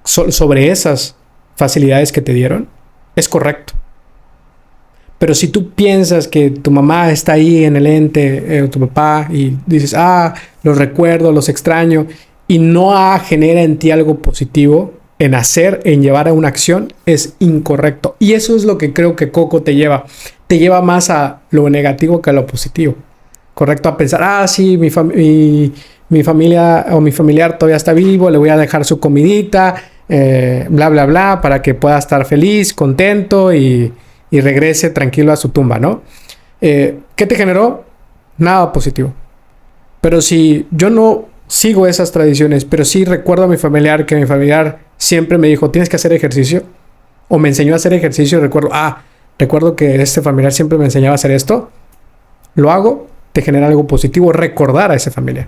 sobre esas facilidades que te dieron, es correcto. Pero si tú piensas que tu mamá está ahí en el ente, o tu papá, y dices, los recuerdo, los extraño, y no genera en ti algo positivo en hacer, en llevar a una acción, es incorrecto. Y eso es lo que creo que Coco te lleva. Te lleva más a lo negativo que a lo positivo. Correcto, a pensar, sí, mi familia o mi familiar todavía está vivo, le voy a dejar su comidita, bla, bla, bla, para que pueda estar feliz, contento y regrese tranquilo a su tumba, ¿no? ¿Qué te generó? Nada positivo. Pero si yo no sigo esas tradiciones, pero sí recuerdo a mi familiar, que mi familiar siempre me dijo, tienes que hacer ejercicio, o me enseñó a hacer ejercicio, y recuerdo que este familiar siempre me enseñaba a hacer esto, lo hago, te genera algo positivo, recordar a ese familiar.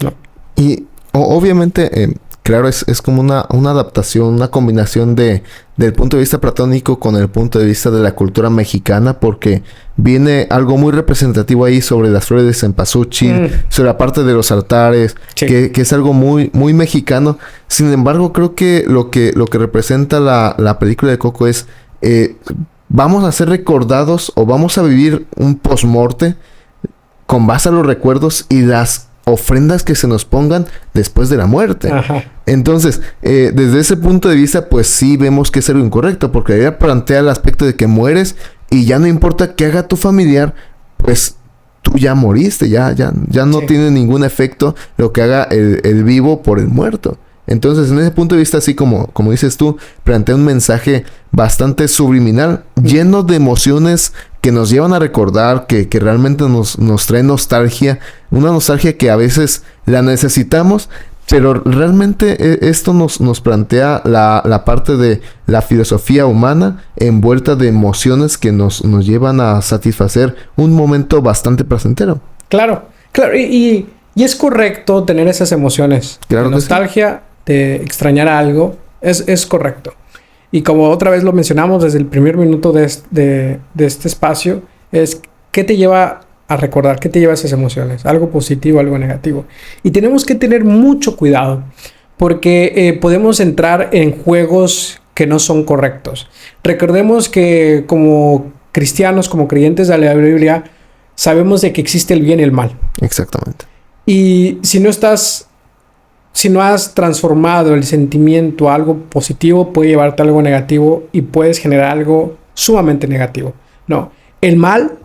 No. Y obviamente, claro, es como una adaptación, una combinación del punto de vista platónico con el punto de vista de la cultura mexicana, porque viene algo muy representativo ahí sobre las flores de cempasúchil, sobre la parte de los altares, sí, que es algo muy, muy mexicano. Sin embargo, creo que lo que representa la película de Coco es, vamos a ser recordados o vamos a vivir un post-morte con base a los recuerdos y las ofrendas que se nos pongan después de la muerte. Ajá. Entonces, desde ese punto de vista, pues sí vemos que es algo incorrecto, porque ella plantea el aspecto de que mueres y ya no importa qué haga tu familiar, pues tú ya moriste, ya no sí, tiene ningún efecto lo que haga el vivo por el muerto. Entonces, en ese punto de vista, así como dices tú, plantea un mensaje bastante subliminal, lleno de emociones que nos llevan a recordar, que realmente nos trae nostalgia, una nostalgia que a veces la necesitamos, pero realmente esto nos plantea la parte de la filosofía humana envuelta de emociones que nos llevan a satisfacer un momento bastante placentero. Claro, y es correcto tener esas emociones. Claro, de nostalgia, sí, de extrañar algo, es correcto. Y como otra vez lo mencionamos desde el primer minuto de este espacio, es ¿qué te lleva a recordar? ¿Qué te lleva a esas emociones? ¿Algo positivo, algo negativo? Y tenemos que tener mucho cuidado, porque podemos entrar en juegos que no son correctos. Recordemos que como cristianos, como creyentes de la Biblia, sabemos de que existe el bien y el mal. Exactamente. Y si no has transformado el sentimiento a algo positivo, puede llevarte a algo negativo y puedes generar algo sumamente negativo. No, el mal,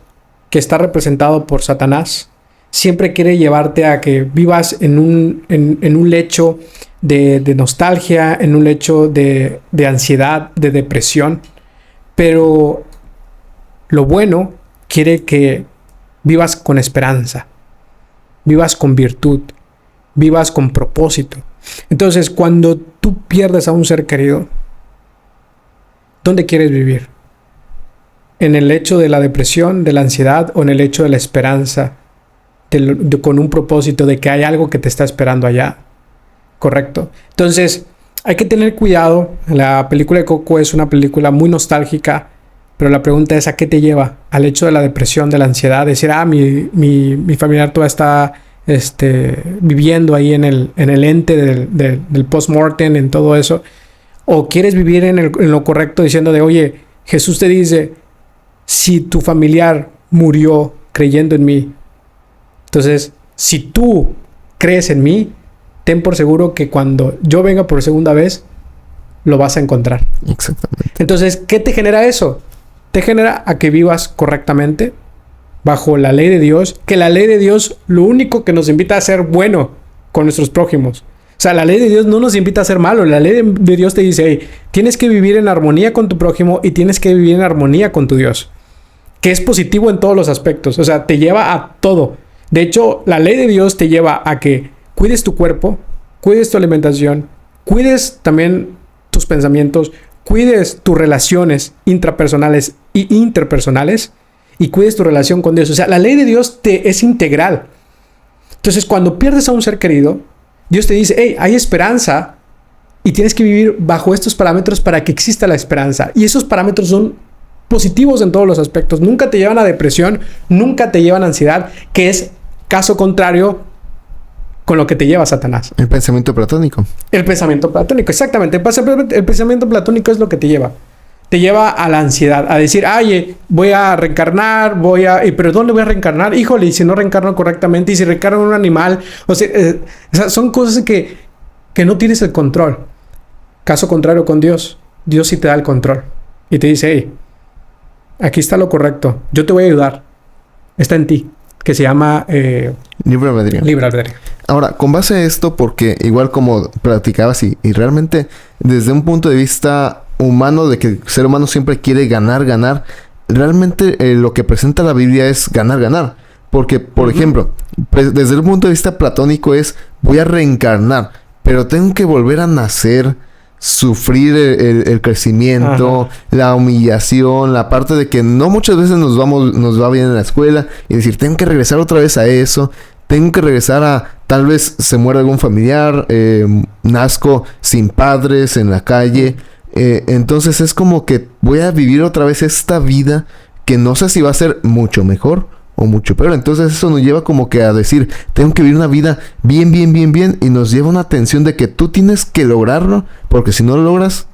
que está representado por Satanás, siempre quiere llevarte a que vivas en un lecho de nostalgia, en un lecho de ansiedad, de depresión. Pero lo bueno quiere que vivas con esperanza, vivas con virtud, vivas con propósito. Entonces, cuando tú pierdes a un ser querido, ¿dónde quieres vivir? ¿En el lecho de la depresión, de la ansiedad, o en el lecho de la esperanza, con un propósito de que hay algo que te está esperando allá? Correcto. Entonces, hay que tener cuidado. La película de Coco es una película muy nostálgica, pero la pregunta es, ¿a qué te lleva? Al hecho de la depresión, de la ansiedad, de decir, mi familiar todavía está viviendo ahí en el ente del post-mortem, en todo eso. O quieres vivir en lo correcto, diciendo de, oye, Jesús te dice, si tu familiar murió creyendo en mí, entonces, si tú crees en mí, ten por seguro que cuando yo venga por segunda vez, lo vas a encontrar. Exactamente. Entonces, ¿qué te genera eso? Te genera a que vivas correctamente bajo la ley de Dios, que la ley de Dios lo único que nos invita a ser bueno con nuestros prójimos. O sea, la ley de Dios no nos invita a ser malo. La ley de Dios te dice, hey, tienes que vivir en armonía con tu prójimo y tienes que vivir en armonía con tu Dios. Que es positivo en todos los aspectos. O sea, te lleva a todo. De hecho, la ley de Dios te lleva a que cuides tu cuerpo, cuides tu alimentación, cuides también tus pensamientos, cuides tus relaciones intrapersonales y interpersonales y cuides tu relación con Dios. O sea, la ley de Dios es integral. Entonces, cuando pierdes a un ser querido, Dios te dice, hey, hay esperanza y tienes que vivir bajo estos parámetros para que exista la esperanza. Y esos parámetros son positivos en todos los aspectos. Nunca te llevan a depresión, nunca te llevan a ansiedad, que es caso contrario con lo que te lleva Satanás. El pensamiento platónico. El pensamiento platónico, exactamente. El pensamiento platónico es lo que te lleva. Te lleva a la ansiedad, a decir, ay, voy a reencarnar, pero ¿dónde voy a reencarnar? Híjole, y si no reencarno correctamente, y si reencarno en un animal, o sea, son cosas que no tienes el control. Caso contrario con Dios. Dios sí te da el control. Y te dice, hey, aquí está lo correcto. Yo te voy a ayudar. Está en ti. Que se llama... Libre albedrío. Libre albedrío. Ahora, con base a esto, porque igual como platicabas y realmente desde un punto de vista humano, de que el ser humano siempre quiere ganar, realmente lo que presenta la Biblia es ganar. Porque, por ejemplo, pues, desde el punto de vista platónico es, voy a reencarnar, pero tengo que volver a nacer, sufrir el crecimiento, la humillación, la parte de que no muchas veces nos va bien en la escuela y decir, tengo que regresar otra vez a eso, tengo que regresar a, tal vez se muere algún familiar, nazco sin padres en la calle, entonces es como que voy a vivir otra vez esta vida que no sé si va a ser mucho mejor o mucho peor. Entonces eso nos lleva como que a decir, tengo que vivir una vida bien, y nos lleva una tensión de que tú tienes que lograrlo, porque si no lo logras,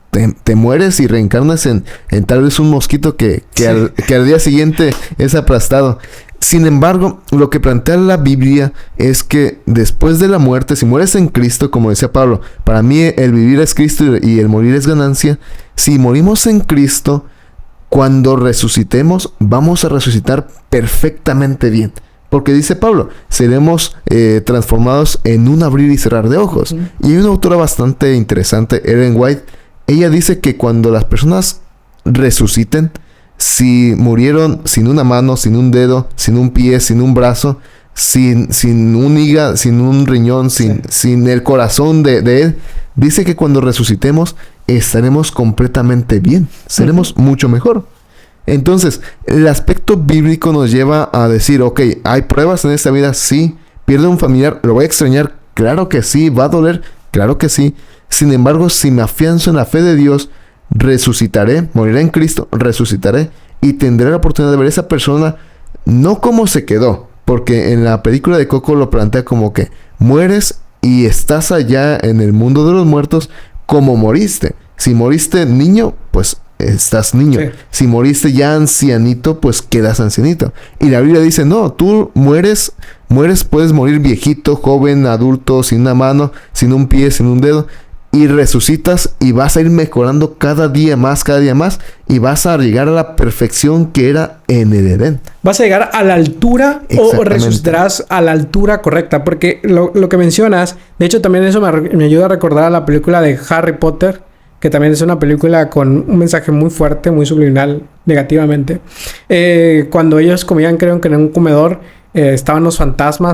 te mueres y reencarnas en tal vez un mosquito que al día siguiente es aplastado. Sin embargo, lo que plantea la Biblia es que después de la muerte, si mueres en Cristo, como decía Pablo, para mí el vivir es Cristo y el morir es ganancia. Si morimos en Cristo, cuando resucitemos, vamos a resucitar perfectamente bien. Porque dice Pablo, seremos transformados en un abrir y cerrar de ojos. Y hay una autora bastante interesante, Ellen White. Ella dice que cuando las personas resuciten, si murieron sin una mano, sin un dedo, sin un pie, sin un brazo, sin un hígado, sin un riñón, sin el corazón de él, dice que cuando resucitemos estaremos completamente bien, seremos mucho mejor. Entonces, el aspecto bíblico nos lleva a decir, ok, hay pruebas en esta vida, sí, pierdo un familiar, lo voy a extrañar, claro que sí, va a doler, claro que sí. Sin embargo, si me afianzo en la fe de Dios, resucitaré, moriré en Cristo, resucitaré y tendré la oportunidad de ver a esa persona no como se quedó, porque en la película de Coco lo plantea como que mueres y estás allá en el mundo de los muertos como moriste. Si moriste niño, pues estás niño. Sí. Si moriste ya ancianito, pues quedas ancianito. Y la Biblia dice, no, tú mueres, puedes morir viejito, joven, adulto, sin una mano, sin un pie, sin un dedo. y resucitas y vas a ir mejorando cada día más y vas a llegar a la perfección que era en el Edén. Vas a llegar a la altura o resucitarás a la altura correcta, porque lo que mencionas, de hecho también eso me ayuda a recordar a la película de Harry Potter, que también es una película con un mensaje muy fuerte, muy subliminal negativamente. Cuando ellos comían, creo que en un comedor, estaban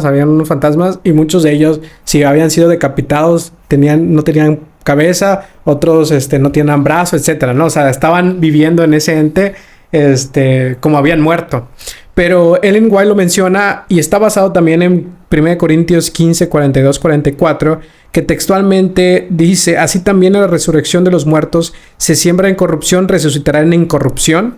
habían unos fantasmas, y muchos de ellos, si habían sido decapitados, no tenían cabeza, otros no tenían brazo, etcétera, ¿no? O sea, estaban viviendo en ese ente como habían muerto. Pero Ellen White lo menciona, y está basado también en 1 Corintios 15, 42, 44, que textualmente dice: así también en la resurrección de los muertos se siembra en corrupción, resucitará en incorrupción.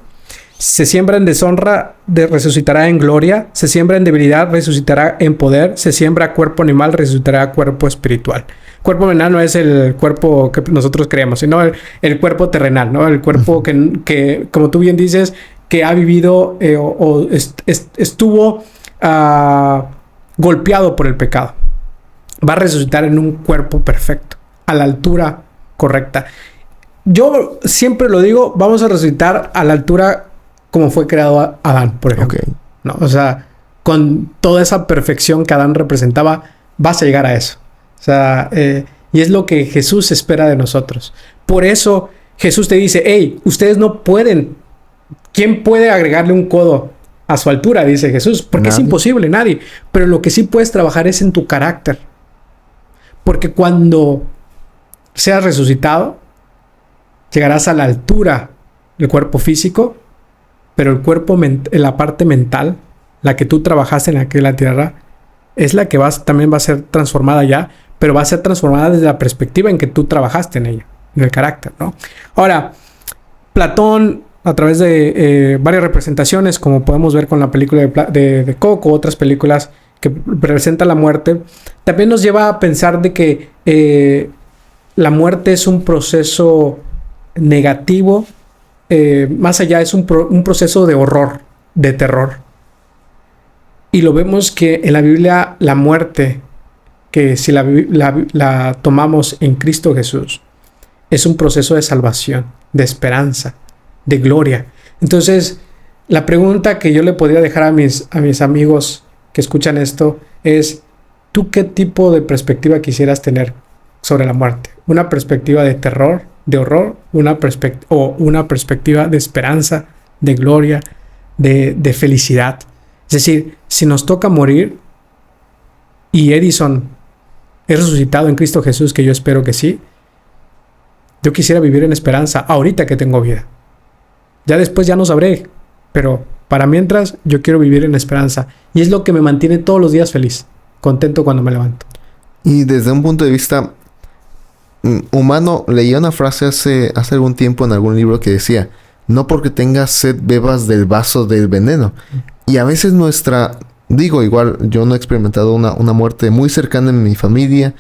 Se siembra en deshonra, resucitará en gloria. Se siembra en debilidad, resucitará en poder. Se siembra cuerpo animal, resucitará cuerpo espiritual. Cuerpo animal no es el cuerpo que nosotros creemos, sino el cuerpo terrenal, ¿no? El cuerpo que, como tú bien dices, que ha vivido estuvo golpeado por el pecado. Va a resucitar en un cuerpo perfecto, a la altura correcta. Yo siempre lo digo, vamos a resucitar a la altura como fue creado Adán, por ejemplo. Okay. ¿No? O sea, con toda esa perfección que Adán representaba, vas a llegar a eso. O sea, y es lo que Jesús espera de nosotros. Por eso Jesús te dice: hey, ustedes no pueden. ¿Quién puede agregarle un codo a su altura? Dice Jesús. Porque nadie. Es imposible, nadie. Pero lo que sí puedes trabajar es en tu carácter. Porque cuando seas resucitado, llegarás a la altura del cuerpo físico, pero el cuerpo, la parte mental, la que tú trabajaste en aquella tierra, es la que también va a ser transformada ya, pero va a ser transformada desde la perspectiva en que tú trabajaste en ella, en el carácter, ¿no? Ahora, Platón, a través de varias representaciones, como podemos ver con la película de Coco, otras películas que representan la muerte, también nos lleva a pensar de que la muerte es un proceso negativo, más allá es un proceso de horror, de terror. Y lo vemos que en la Biblia la muerte, que si la tomamos en Cristo Jesús, es un proceso de salvación, de esperanza, de gloria. Entonces, la pregunta que yo le podría dejar a mis amigos que escuchan esto es: ¿tú qué tipo de perspectiva quisieras tener sobre la muerte? ¿Una perspectiva de terror, de horror, una perspectiva de esperanza, de gloria, de felicidad? Es decir, si nos toca morir y Edison es resucitado en Cristo Jesús, que yo espero que sí, yo quisiera vivir en esperanza ahorita que tengo vida. Ya después ya no sabré, pero para mientras yo quiero vivir en esperanza, y es lo que me mantiene todos los días feliz, contento cuando me levanto. Y desde un punto de vista humano, leía una frase hace algún tiempo en algún libro que decía: no porque tengas sed bebas del vaso del veneno. Y a veces igual yo no he experimentado una muerte muy cercana en mi familia,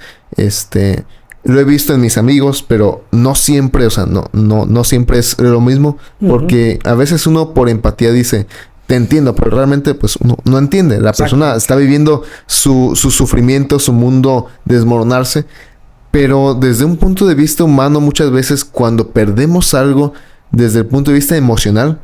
lo he visto en mis amigos, pero no siempre, o sea, no siempre es lo mismo, porque a veces uno por empatía dice: te entiendo, pero realmente pues uno no entiende. La persona está viviendo su sufrimiento, su mundo desmoronarse. Pero desde un punto de vista humano, muchas veces cuando perdemos algo desde el punto de vista emocional,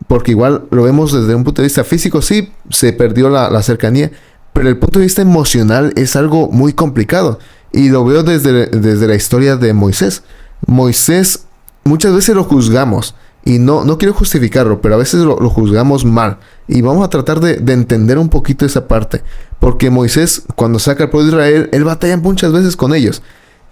porque igual lo vemos desde un punto de vista físico, sí, se perdió la cercanía, pero el punto de vista emocional es algo muy complicado. Y lo veo desde la historia de Moisés. Moisés, muchas veces lo juzgamos, y no quiero justificarlo, pero a veces lo juzgamos mal. Y vamos a tratar de entender un poquito esa parte, porque Moisés, cuando saca al pueblo de Israel, él batalla muchas veces con ellos.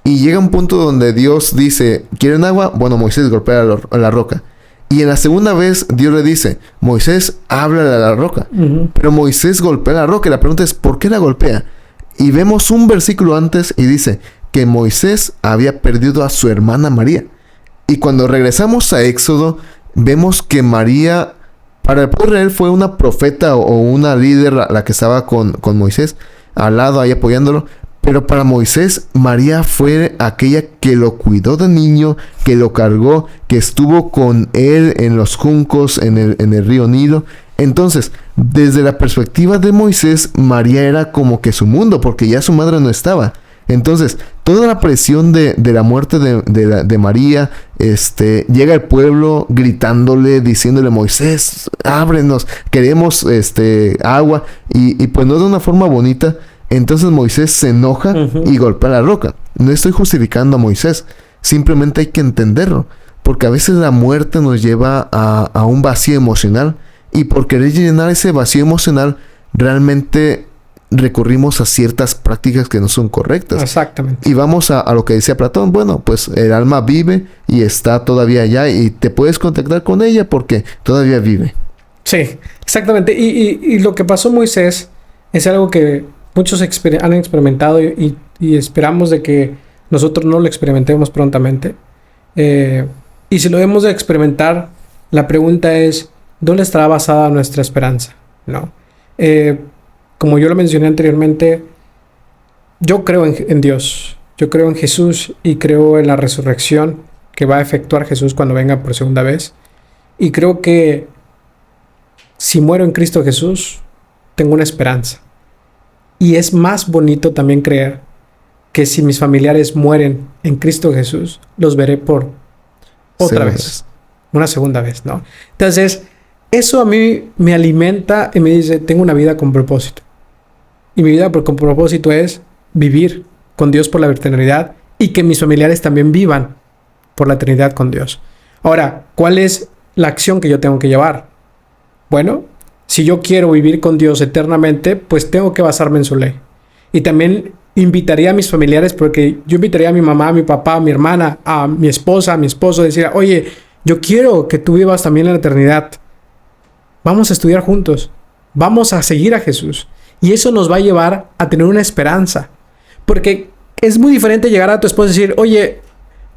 Y llega un punto donde Dios dice: ¿quieren agua? Bueno, Moisés golpea la roca. Y en la segunda vez Dios le dice: Moisés, háblale a la roca. Pero Moisés golpea la roca, y la pregunta es: ¿por qué la golpea? Y vemos un versículo antes y dice que Moisés había perdido a su hermana María. Y cuando regresamos a Éxodo, vemos que María, para el pueblo de Israel, fue una profeta o una líder la que estaba con Moisés al lado ahí apoyándolo. Pero para Moisés, María fue aquella que lo cuidó de niño, que lo cargó, que estuvo con él en los juncos, en el río Nilo. Entonces, desde la perspectiva de Moisés, María era como que su mundo, porque ya su madre no estaba. Entonces, toda la presión de la muerte de María, llega el pueblo gritándole, diciéndole, Moisés, ábrenos, queremos agua, y pues no de una forma bonita. Entonces Moisés se enoja y golpea la roca. No estoy justificando a Moisés, simplemente hay que entenderlo, porque a veces la muerte nos lleva a un vacío emocional, y por querer llenar ese vacío emocional, realmente recurrimos a ciertas prácticas que no son correctas. Exactamente. Y vamos a lo que decía Platón. Bueno, pues el alma vive y está todavía allá, y te puedes contactar con ella porque todavía vive. Sí, exactamente. Y lo que pasó Moisés es algo que muchos han experimentado, y esperamos de que nosotros no lo experimentemos prontamente. Y si lo hemos de experimentar, la pregunta es, ¿dónde estará basada nuestra esperanza? ¿No? Como yo lo mencioné anteriormente, yo creo en Dios, yo creo en Jesús, y creo en la resurrección que va a efectuar Jesús cuando venga por segunda vez. Y creo que si muero en Cristo Jesús, tengo una esperanza. Y es más bonito también creer que si mis familiares mueren en Cristo Jesús, los veré por otra vez, una segunda vez, ¿no? Entonces, eso a mí me alimenta y me dice, tengo una vida con propósito. Y mi vida con propósito es vivir con Dios por la eternidad, y que mis familiares también vivan por la eternidad con Dios. Ahora, ¿cuál es la acción que yo tengo que llevar? Bueno, si yo quiero vivir con Dios eternamente, pues tengo que basarme en su ley. Y también invitaría a mis familiares, porque yo invitaría a mi mamá, a mi papá, a mi hermana, a mi esposa, a mi esposo, a decir, oye, yo quiero que tú vivas también en la eternidad. Vamos a estudiar juntos. Vamos a seguir a Jesús. Y eso nos va a llevar a tener una esperanza. Porque es muy diferente llegar a tu esposa y decir, oye,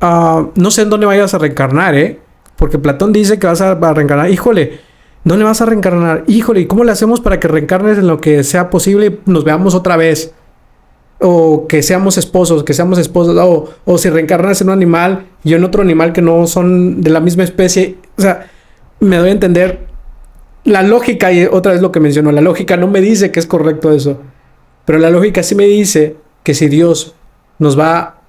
no sé en dónde vayas a reencarnar, porque Platón dice que vas a reencarnar. Híjole, ¿dónde vas a reencarnar? Híjole, ¿y cómo le hacemos para que reencarnes en lo que sea posible y nos veamos otra vez? O que seamos esposos, o si reencarnas en un animal y en otro animal que no son de la misma especie. O sea, me doy a entender. La lógica, y otra vez lo que mencionó, la lógica no me dice que es correcto eso. Pero la lógica sí me dice que si Dios nos va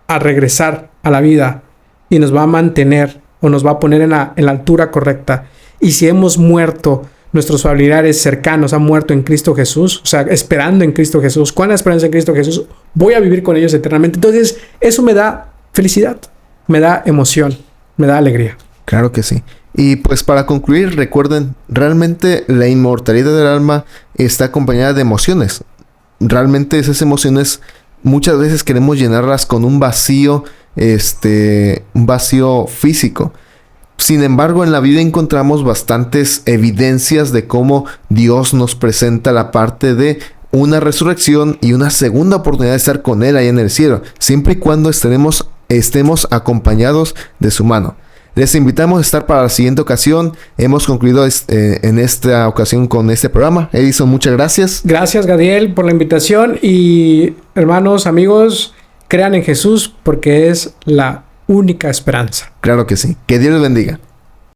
a regresar a la vida y nos va a mantener, o nos va a poner en la altura correcta, y si hemos muerto, nuestros familiares cercanos han muerto en Cristo Jesús, o sea, esperando en Cristo Jesús, con la esperanza en Cristo Jesús, voy a vivir con ellos eternamente. Entonces, eso me da felicidad, me da emoción, me da alegría. Claro que sí. Y pues para concluir, recuerden, realmente la inmortalidad del alma está acompañada de emociones. Realmente esas emociones muchas veces queremos llenarlas con un vacío físico. Sin embargo, en la vida encontramos bastantes evidencias de cómo Dios nos presenta la parte de una resurrección y una segunda oportunidad de estar con Él ahí en el cielo, siempre y cuando estemos acompañados de su mano. Les invitamos a estar para la siguiente ocasión. Hemos concluido en esta ocasión con este programa. Edison, muchas gracias. Gracias, Gadiel, por la invitación. Y hermanos, amigos, crean en Jesús, porque es la única esperanza. Claro que sí. Que Dios les bendiga.